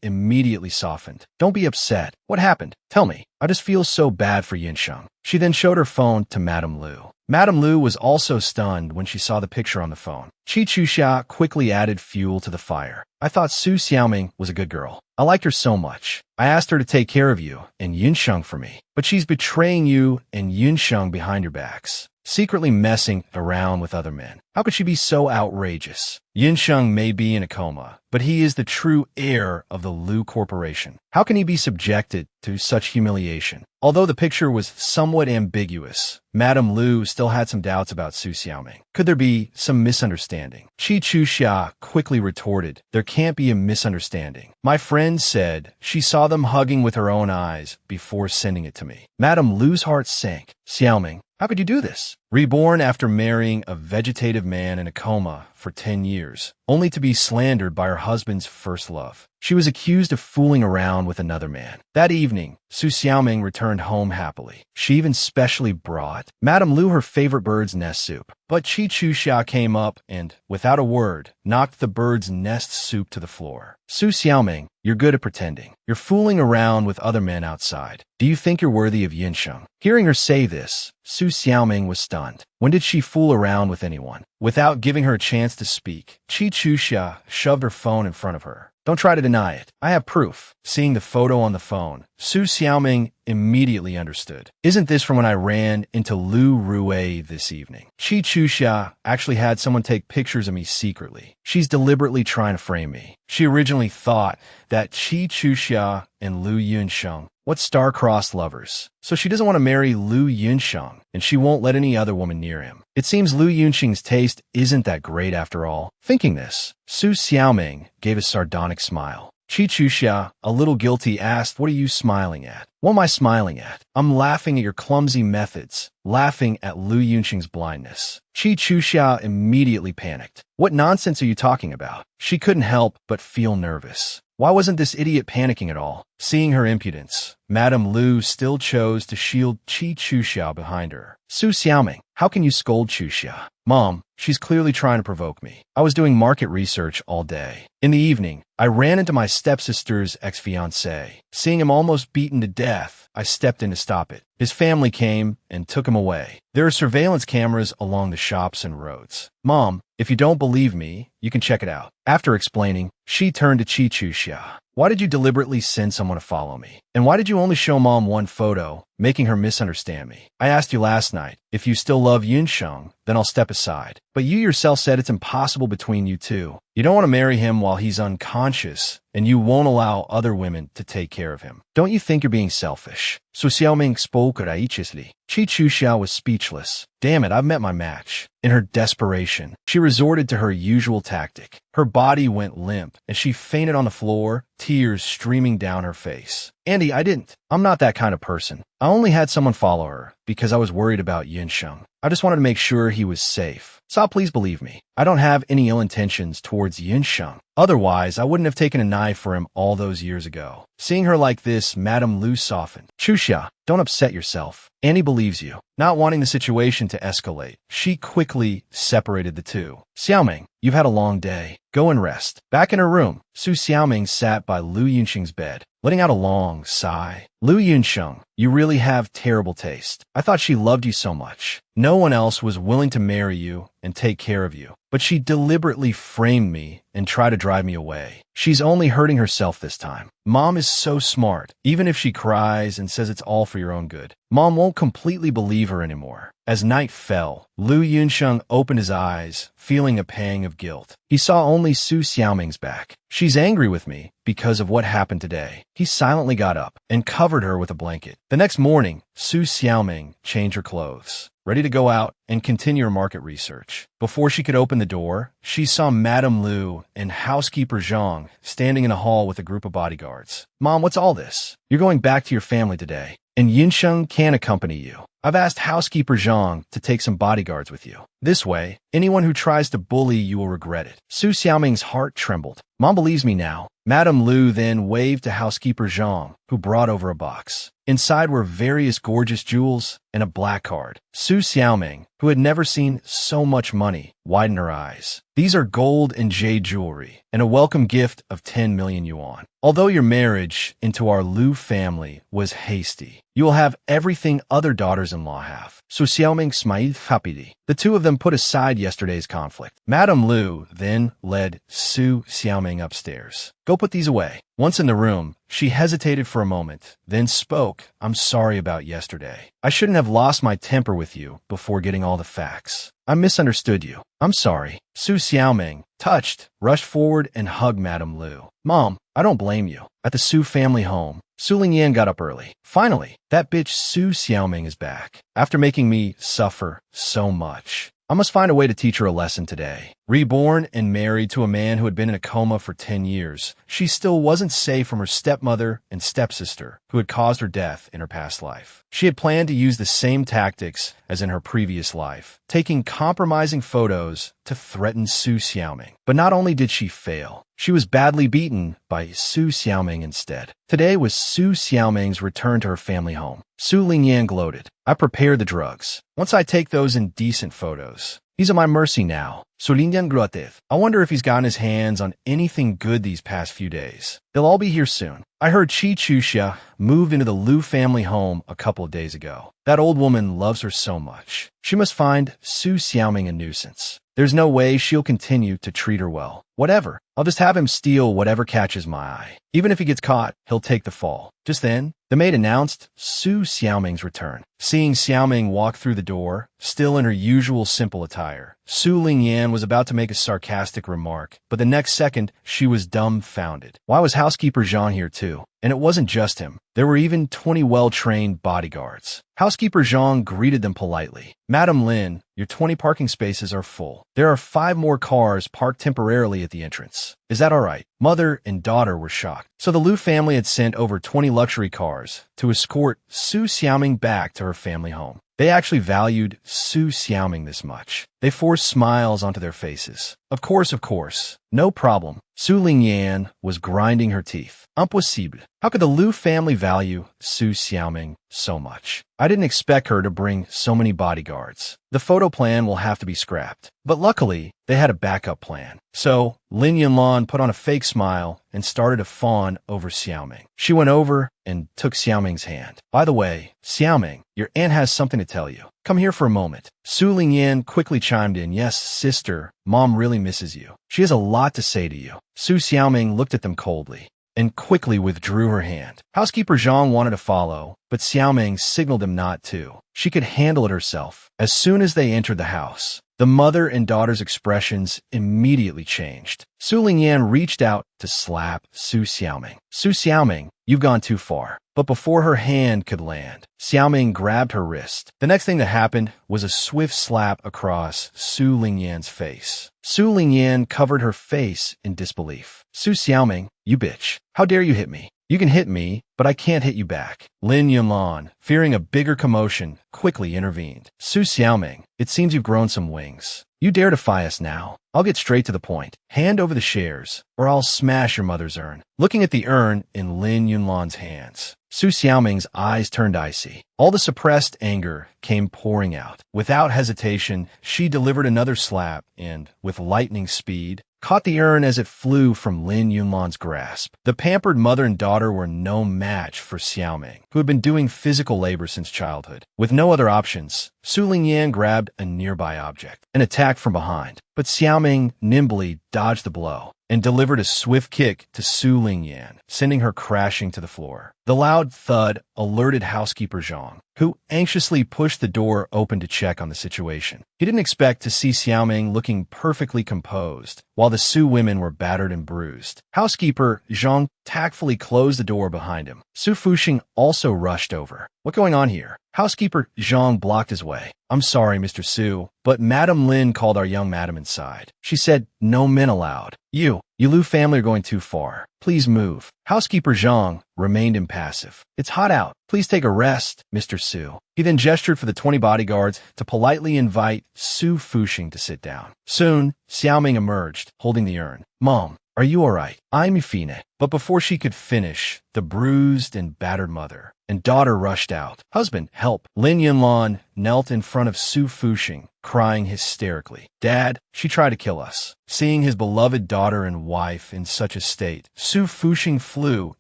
A: immediately softened. Don't be upset. What happened? Tell me. I just feel so bad for Yinsheng. She then showed her phone to Madame Liu. Madame Liu was also stunned when she saw the picture on the phone. Qi Chuxia quickly added fuel to the fire. I thought Su Xiaoming was a good girl. I liked her so much. I asked her to take care of you and Yunsheng for me. But she's betraying you and Yunsheng behind your backs, secretly messing around with other men. How could she be so outrageous? Yunsheng may be in a coma, but he is the true heir of the Liu Corporation. How can he be subjected to such humiliation? Although the picture was somewhat ambiguous, Madame Liu still had some doubts about Su Xiaoming. Could there be some misunderstanding? Qi Chuxia quickly retorted, there can't be a misunderstanding. My friend said she saw them hugging with her own eyes before sending it to me. Madame Liu's heart sank. Xiaoming, how could you do this? Reborn after marrying a vegetative man in a coma for 10 years, only to be slandered by her husband's first love. She was accused of fooling around with another man. That evening, Su Xiaoming returned home happily. She even specially brought Madame Liu her favorite bird's nest soup. But Qi Chuxia came up and, without a word, knocked the bird's nest soup to the floor. Su Xiaoming, you're good at pretending. You're fooling around with other men outside. Do you think you're worthy of Yinsheng? Hearing her say this, Su Xiaoming was stunned. When did she fool around with anyone? Without giving her a chance to speak, Qi Chuxia shoved her phone in front of her. Don't try to deny it. I have proof. Seeing the photo on the phone, Su Xiaoming immediately understood. Isn't this from when I ran into Liu Rui this evening? Qi Chuxia actually had someone take pictures of me secretly. She's deliberately trying to frame me. She originally thought that Qi Chuxia and Liu Yunsheng, what star-crossed lovers. So she doesn't want to marry Liu Yunsheng, and she won't let any other woman near him. It seems Liu Yunsheng's taste isn't that great after all. Thinking this, Su Xiaoming gave a sardonic smile. Qi Chuxia, a little guilty, asked, what are you smiling at? What am I smiling at? I'm laughing at your clumsy methods, laughing at Liu Yunsheng's blindness. Qi Chuxia immediately panicked. What nonsense are you talking about? She couldn't help but feel nervous. Why wasn't this idiot panicking at all? Seeing her impudence, Madame Lu still chose to shield Qi Chuxiao behind her. Su Xiaoming, how can you scold Chuxia? Mom, she's clearly trying to provoke me. I was doing market research all day. In the evening, I ran into my stepsister's ex-fiancé. Seeing him almost beaten to death, I stepped in to stop it. His family came and took him away. There are surveillance cameras along the shops and roads. Mom, if you don't believe me, you can check it out. After explaining, she turned to Qi Chuxia. Why did you deliberately send someone to follow me? And why did you only show Mom one photo, making her misunderstand me? I asked you last night, if you still love Yunsheng, then I'll step aside. But you yourself said it's impossible between you two. You don't want to marry him while he's unconscious, and you won't allow other women to take care of him. Don't you think you're being selfish? Su Xiaoming spoke righteously. Qi Chuxiao was speechless. Damn it, I've met my match. In her desperation, she resorted to her usual tactic. Her body went limp, and she fainted on the floor, tears streaming down her face. Andy, I didn't. I'm not that kind of person. I only had someone follow her because I was worried about Yunsheng. I just wanted to make sure he was safe. So please believe me. I don't have any ill intentions towards Yunsheng. Otherwise, I wouldn't have taken a knife for him all those years ago. Seeing her like this, Madame Lu softened. Chuxia, don't upset yourself. Annie believes you. Not wanting the situation to escalate, she quickly separated the two. Xiaoming, you've had a long day. Go and rest. Back in her room, Su Xiaoming sat by Lu Yunsheng's bed, letting out a long sigh. Lu Yunsheng, you really have terrible taste. I thought she loved you so much. No one else was willing to marry you and take care of you. But she deliberately framed me and tried to drive me away. She's only hurting herself this time. Mom is so smart, even if she cries and says it's all for your own good. Mom won't completely believe her anymore. As night fell, Lu Yunsheng opened his eyes, feeling a pang of guilt. He saw only Su Xiaoming's back. She's angry with me because of what happened today. He silently got up and covered her with a blanket. The next morning, Su Xiaoming changed her clothes, ready to go out and continue her market research. Before she could open the door, she saw Madame Lu and housekeeper Zhang standing in a hall with a group of bodyguards. Mom, what's all this? You're going back to your family today, and Yunsheng can't accompany you. I've asked housekeeper Zhang to take some bodyguards with you. This way, anyone who tries to bully you will regret it. Su Xiaoming's heart trembled. Mom believes me now. Madame Lu then waved to housekeeper Zhang, who brought over a box. Inside were various gorgeous jewels and a black card. Su Xiaoming, who had never seen so much money, widened her eyes. These are gold and jade jewelry, and a welcome gift of 10 million yuan. Although your marriage into our Lu family was hasty, you will have everything other daughters-in-law have. Su Xiaoming smiled happily. The two of them put aside yesterday's conflict. Madame Lu then led Su Xiaoming upstairs. Go put these away. Once in the room, she hesitated for a moment, then spoke. I'm sorry about yesterday. I shouldn't have lost my temper with you before getting all the facts. I misunderstood you. I'm sorry. Su Xiaoming, touched, rushed forward and hugged Madame Lu. Mom, I don't blame you. At the Su family home, Su Lingyan got up early. Finally, that bitch Su Xiaoming is back. After making me suffer so much, I must find a way to teach her a lesson today. Reborn and married to a man who had been in a coma for 10 years, she still wasn't safe from her stepmother and stepsister, who had caused her death in her past life. She had planned to use the same tactics as in her previous life, taking compromising photos to threaten Su Xiaoming. But not only did she fail, she was badly beaten by Su Xiaoming instead. Today was Su Xiaoming's return to her family home. Su Lingyan gloated. I prepared the drugs. Once I take those indecent photos, he's at my mercy now. Su Lingyan gloated. I wonder if he's gotten his hands on anything good these past few days. They'll all be here soon. I heard Qi Chuxia moved into the Lu family home a couple of days ago. That old woman loves her so much. She must find Su Xiaoming a nuisance. There's no way she'll continue to treat her well. Whatever. I'll just have him steal whatever catches my eye. Even if he gets caught, he'll take the fall. Just then, the maid announced Su Xiaoming's return. Seeing Xiaoming walk through the door, still in her usual simple attire, Su Lingyan was about to make a sarcastic remark, but the next second, she was dumbfounded. Why was housekeeper Zhang here too? And it wasn't just him. There were even 20 well-trained bodyguards. Housekeeper Zhang greeted them politely. Madam Lin, your 20 parking spaces are full. There are 5 more cars parked temporarily at the entrance. Is that all right? Mother and daughter were shocked. So the Lu family had sent over 20 luxury cars to escort Su Xiaoming back to her family home. They actually valued Su Xiaoming this much. They forced smiles onto their faces. Of course. No problem. Su Lingyan was grinding her teeth. Impossible. How could the Liu family value Su Xiaoming so much? I didn't expect her to bring so many bodyguards. The photo plan will have to be scrapped. But luckily, they had a backup plan. So, Lin Yunlan put on a fake smile and started to fawn over Xiaoming. She went over and took Xiaoming's hand. By the way, Xiaoming, your aunt has something to tell you. Come here for a moment. Su Lingyan quickly chimed in. Yes, sister, Mom really misses you. She has a lot to say to you. Su Xiaoming looked at them coldly and quickly withdrew her hand. Housekeeper Zhang wanted to follow, but Xiaoming signaled him not to. She could handle it herself. As soon as they entered the house, the mother and daughter's expressions immediately changed. Su Lingyan reached out to slap Su Xiaoming. Su Xiaoming, you've gone too far. But before her hand could land, Xiaoming grabbed her wrist. The next thing that happened was a swift slap across Su Lingyan's face. Su Lingyan covered her face in disbelief. Su Xiaoming, you bitch. How dare you hit me? You can hit me, but I can't hit you back. Lin Yunlan, fearing a bigger commotion, quickly intervened. Su Xiaoming, it seems you've grown some wings. You dare defy us now? I'll get straight to the point. Hand over the shares, or I'll smash your mother's urn. Looking at the urn in Lin Yunlan's hands, Su Xiaoming's eyes turned icy. All the suppressed anger came pouring out. Without hesitation, she delivered another slap and, with lightning speed, caught the urn as it flew from Lin Yunlan's grasp. The pampered mother and daughter were no match for Xiaoming, who had been doing physical labor since childhood. With no other options, Su Lingyan grabbed a nearby object and attacked from behind. But Xiaoming nimbly dodged the blow and delivered a swift kick to Su Lingyan, sending her crashing to the floor. The loud thud alerted housekeeper Zhang, who anxiously pushed the door open to check on the situation. He didn't expect to see Xiaoming looking perfectly composed, while the Su women were battered and bruised. Housekeeper Zhang tactfully closed the door behind him. Su Fuxing also rushed over. What's going on here? Housekeeper Zhang blocked his way. I'm sorry, Mr. Su, but Madam Lin called our young madam inside. She said, no men allowed. You Liu family are going too far. Please move. Housekeeper Zhang remained impassive. It's hot out. Please take a rest, Mr. Su. He then gestured for the 20 bodyguards to politely invite Su Fuxing to sit down. Soon, Xiaoming emerged, holding the urn. Mom, are you all right? I'm Yufine. But before she could finish, the bruised and battered mother and daughter rushed out. Husband, help. Lin Yunlan knelt in front of Su Fuxing, crying hysterically. Dad, she tried to kill us. Seeing his beloved daughter and wife in such a state, Su Fuxing flew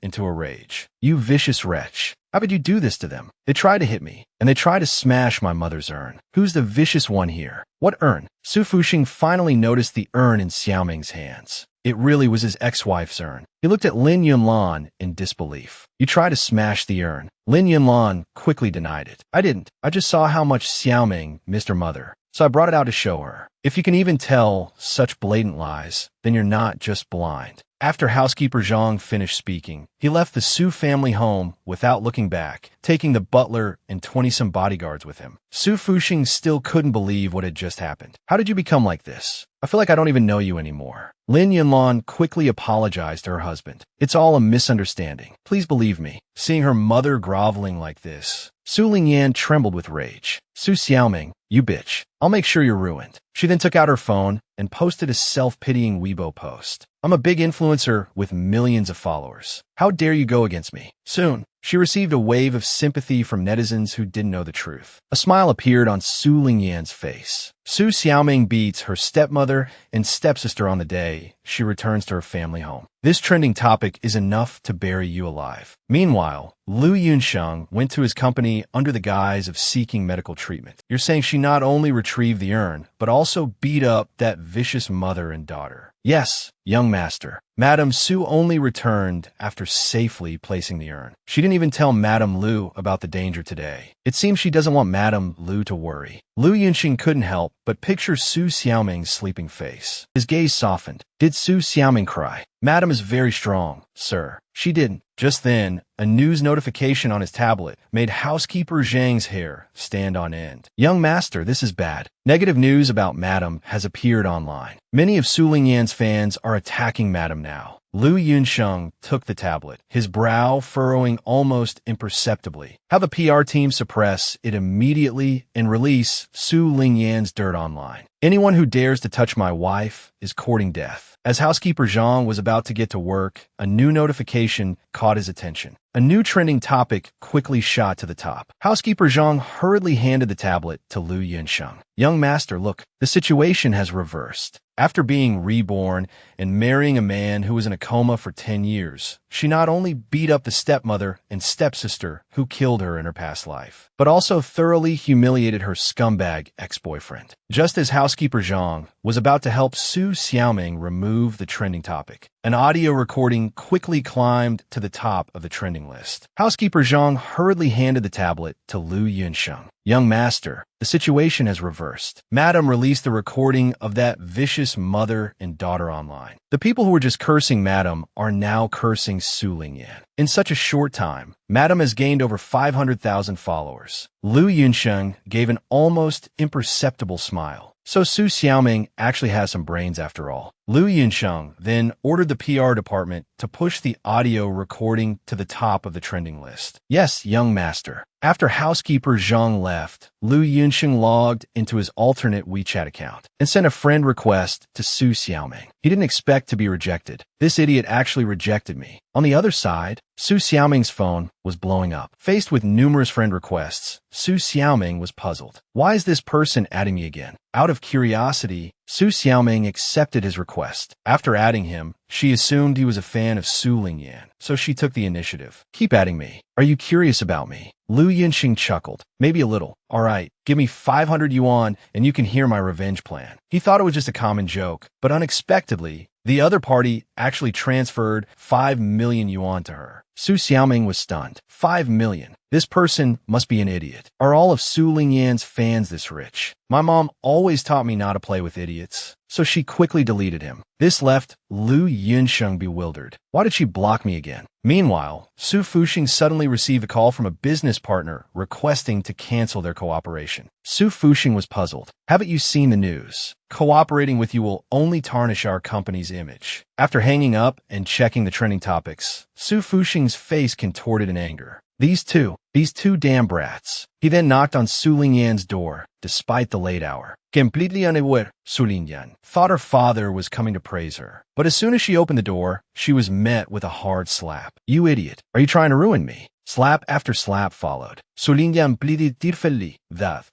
A: into a rage. You vicious wretch. How could you do this to them? They tried to hit me, and they tried to smash my mother's urn. Who's the vicious one here? What urn? Su Fuxing finally noticed the urn in Xiaoming's hands. It really was his ex-wife's urn. He looked at Lin Yunlan in disbelief. You tried to smash the urn. Lin Yunlan quickly denied it. I didn't. I just saw how much Xiaoming missed her mother, so I brought it out to show her. If you can even tell such blatant lies, then you're not just blind. After housekeeper Zhang finished speaking, he left the Su family home without looking back, taking the butler and 20-some bodyguards with him. Su Fuxing still couldn't believe what had just happened. How did you become like this? I feel like I don't even know you anymore. Lin Yunlan quickly apologized to her husband. It's all a misunderstanding. Please believe me. Seeing her mother groveling like this, Su Lingyan trembled with rage. Su Xiaoming, you bitch. I'll make sure you're ruined. She then took out her phone and posted a self-pitying Weibo post. I'm a big influencer with millions of followers. How dare you go against me? Soon, she received a wave of sympathy from netizens who didn't know the truth. A smile appeared on Su Lingyan's face. Su Xiaoming beats her stepmother and stepsister on the day she returns to her family home. This trending topic is enough to bury you alive. Meanwhile, Liu Yunsheng went to his company under the guise of seeking medical treatment. You're saying she not only retrieved the urn, but also beat up that vicious mother and daughter. Yes, young master. Madame Su only returned after safely placing the urn. She didn't even tell Madame Liu about the danger today. It seems she doesn't want Madame Liu to worry. Liu Yunxing couldn't help but picture Su Xiaoming's sleeping face. His gaze softened. Did Su Xiaoming cry? Madam is very strong, sir. She didn't. Just then, a news notification on his tablet made housekeeper Zhang's hair stand on end. Young master, this is bad. Negative news about Madam has appeared online. Many of Su Lingyan's fans are attacking Madam now. Liu Yunsheng took the tablet, his brow furrowing almost imperceptibly. How the PR team suppress it immediately and release Su Lingyan's dirt online. Anyone who dares to touch my wife is courting death. As housekeeper Zhang was about to get to work, a new notification caught his attention. A new trending topic quickly shot to the top. Housekeeper Zhang hurriedly handed the tablet to Lu Yunsheng. Young master, look, the situation has reversed. After being reborn and marrying a man who was in a coma for 10 years, she not only beat up the stepmother and stepsister who killed her in her past life, but also thoroughly humiliated her scumbag ex-boyfriend. Just as housekeeper Zhang was about to help Su Xiaoming remove the trending topic, an audio recording quickly climbed to the top of the trending list. Housekeeper Zhang hurriedly handed the tablet to Lu Yunsheng. Young master, the situation has reversed. Madam released the recording of that vicious mother and daughter online. The people who were just cursing Madam are now cursing Su Lingyan. In such a short time, Madam has gained over 500,000 followers. Lu Yunsheng gave an almost imperceptible smile. So Su Xiaoming actually has some brains after all. Lu Yunsheng then ordered the PR department to push the audio recording to the top of the trending list. Yes, young master. After housekeeper Zhang left, Lu Yunsheng logged into his alternate WeChat account and sent a friend request to Su Xiaoming. He didn't expect to be rejected. This idiot actually rejected me. On the other side, Su Xiaoming's phone was blowing up. Faced with numerous friend requests, Su Xiaoming was puzzled. Why is this person adding me again? Out of curiosity, Su Xiaoming accepted his request. After adding him, she assumed he was a fan of Su Lingyan, so she took the initiative. Keep adding me. Are you curious about me? Lu Yunsheng chuckled. Maybe a little. All right, give me 500 yuan and you can hear my revenge plan. He thought it was just a common joke, but unexpectedly, the other party actually transferred 5 million yuan to her. Su Xiaoming was stunned. 5 million. This person must be an idiot. Are all of Su Lingyan's fans this rich? My mom always taught me not to play with idiots, so she quickly deleted him. This left Lu Yunsheng bewildered. Why did she block me again? Meanwhile, Su Fuxing suddenly received a call from a business partner requesting to cancel their cooperation. Su Fuxing was puzzled. Haven't you seen the news? Cooperating with you will only tarnish our company's image. After hanging up and checking the trending topics, Su Fuxing's face contorted in anger. These two damn brats. He then knocked on Su Lingyan's door, despite the late hour. Completely unaware, Su Lingyan thought her father was coming to praise her. But as soon as she opened the door, she was met with a hard slap. You idiot, are you trying to ruin me? Slap after slap followed. Su Lingyan pleaded tearfully,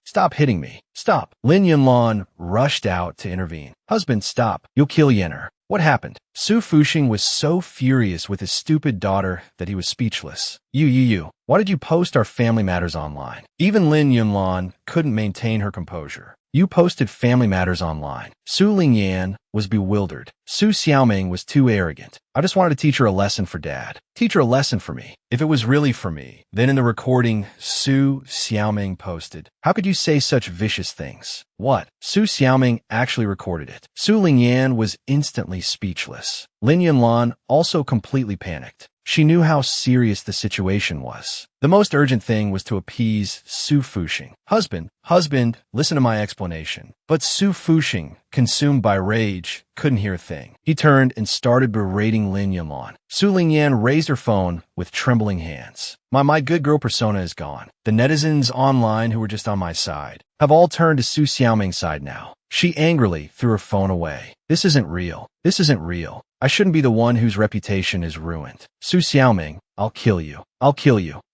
A: stop hitting me. Stop. Lin Yunlan rushed out to intervene. Husband, stop. You'll kill Yenner. What happened? Su Fuxing was so furious with his stupid daughter that he was speechless. You. Why did you post our family matters online? Even Lin Yunlan couldn't maintain her composure. You posted family matters online. Su Lingyan was bewildered. Su Xiaoming was too arrogant. I just wanted to teach her a lesson for dad. Teach her a lesson for me. If it was really for me, then in the recording, Su Xiaoming posted, how could you say such vicious things? What? Su Xiaoming actually recorded it. Su Lingyan was instantly speechless. Lin Yunlan also completely panicked. She knew how serious the situation was. The most urgent thing was to appease Su Fuxing. Husband, listen to my explanation. But Su Fuxing, consumed by rage, couldn't hear a thing. He turned and started berating Lin Yunlan. Su Lingyan raised her phone with trembling hands. My good girl persona is gone. The netizens online who were just on my side have all turned to Su Xiaoming's side now. She angrily threw her phone away. This isn't real. I shouldn't be the one whose reputation is ruined. Su Xiaoming, I'll kill you.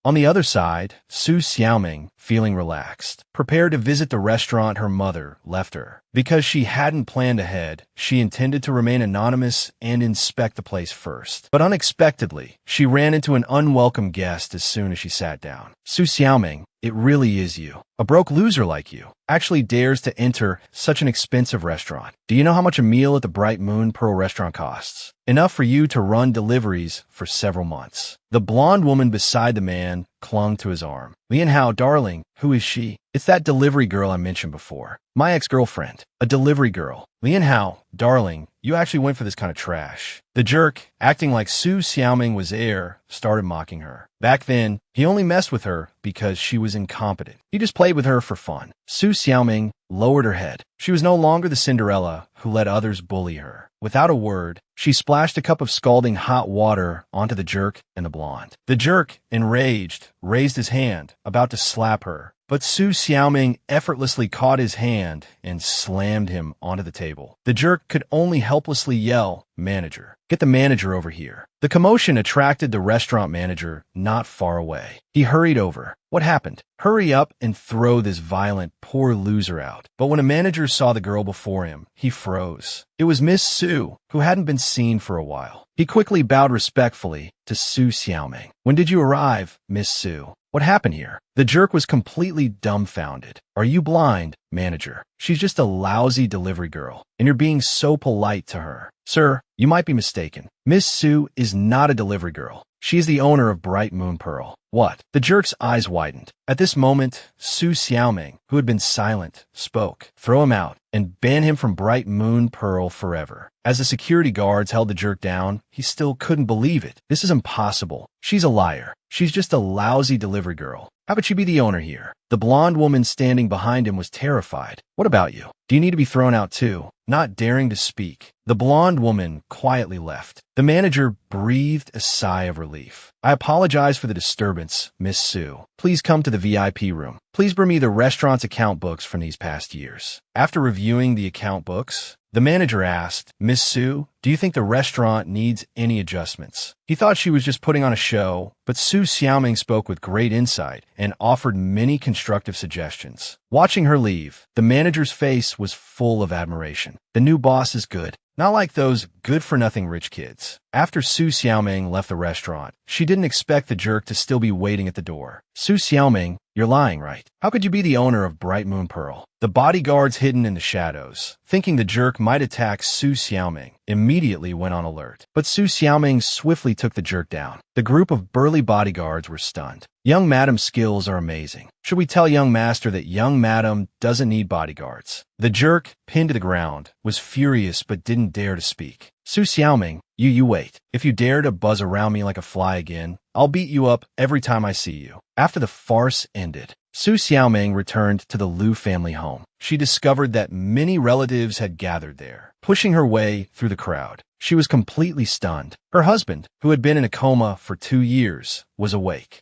A: On the other side, Su Xiaoming, feeling relaxed, prepared to visit the restaurant her mother left her. Because she hadn't planned ahead, she intended to remain anonymous and inspect the place first. But unexpectedly, she ran into an unwelcome guest as soon as she sat down. Su Xiaoming, it really is you. A broke loser like you actually dares to enter such an expensive restaurant. Do you know how much a meal at the Bright Moon Pearl restaurant costs? Enough for you to run deliveries for several months. The blonde woman beside the man clung to his arm. Lianhao, darling, who is she? It's that delivery girl I mentioned before. My ex-girlfriend. A delivery girl. Lianhao, darling, you actually went for this kind of trash. The jerk, acting like Su Xiaoming was heir, started mocking her. Back then, he only messed with her because she was incompetent. He just played with her for fun. Su Xiaoming lowered her head. She was no longer the Cinderella who let others bully her. Without a word, she splashed a cup of scalding hot water onto the jerk and the blonde. The jerk, enraged, raised his hand, about to slap her. but Su Xiaoming effortlessly caught his hand and slammed him onto the table. The jerk could only helplessly yell, "Manager, get the manager over here." The commotion attracted the restaurant manager not far away. He hurried over. "What happened? Hurry up and throw this violent, poor loser out." But when a manager saw the girl before him, he froze. It was Miss Su, who hadn't been seen for a while. He quickly bowed respectfully to Su Xiaoming. "When did you arrive, Miss Su? What happened here?" The jerk was completely dumbfounded. "Are you blind, manager? She's just a lousy delivery girl, and you're being so polite to her." "Sir, you might be mistaken. Miss Su is not a delivery girl. She is the owner of Bright Moon Pearl." "What?" The jerk's eyes widened. At this moment, Su Xiaoming, who had been silent, spoke. "Throw him out and ban him from Bright Moon Pearl forever." As the security guards held the jerk down, he still couldn't believe it. "This is impossible. She's a liar. She's just a lousy delivery girl. How could she be the owner here?" The blonde woman standing behind him was terrified. "What about you? Do you need to be thrown out too?" Not daring to speak, the blonde woman quietly left. The manager breathed a sigh of relief. "I apologize for the disturbance, Miss Su. Please come to the VIP room. Please bring me the restaurant's account books from these past years." After reviewing the account books, the manager asked, "Miss Su, do you think the restaurant needs any adjustments?" He thought she was just putting on a show, but Su Xiaoming spoke with great insight and offered many constructive suggestions. Watching her leave, the manager's face was full of admiration. The new boss is good. Not like those good-for-nothing rich kids. After Su Xiaoming left the restaurant, she didn't expect the jerk to still be waiting at the door. "Su Xiaoming, you're lying, right? How could you be the owner of Bright Moon Pearl?" The bodyguards hidden in the shadows, thinking the jerk might attack Su Xiaoming, immediately went on alert. But Su Xiaoming swiftly took the jerk down. The group of burly bodyguards were stunned. "Young madam's skills are amazing. Should we tell young master that young madam doesn't need bodyguards?" The jerk, pinned to the ground, was furious but didn't dare to speak. "Su Xiaoming, you wait. If you dare to buzz around me like a fly again, I'll beat you up every time I see you." After the farce ended, Su Xiaoming returned to the Liu family home. She discovered that many relatives had gathered there, pushing her way through the crowd. She was completely stunned. Her husband, who had been in a coma for 2 years, was awake.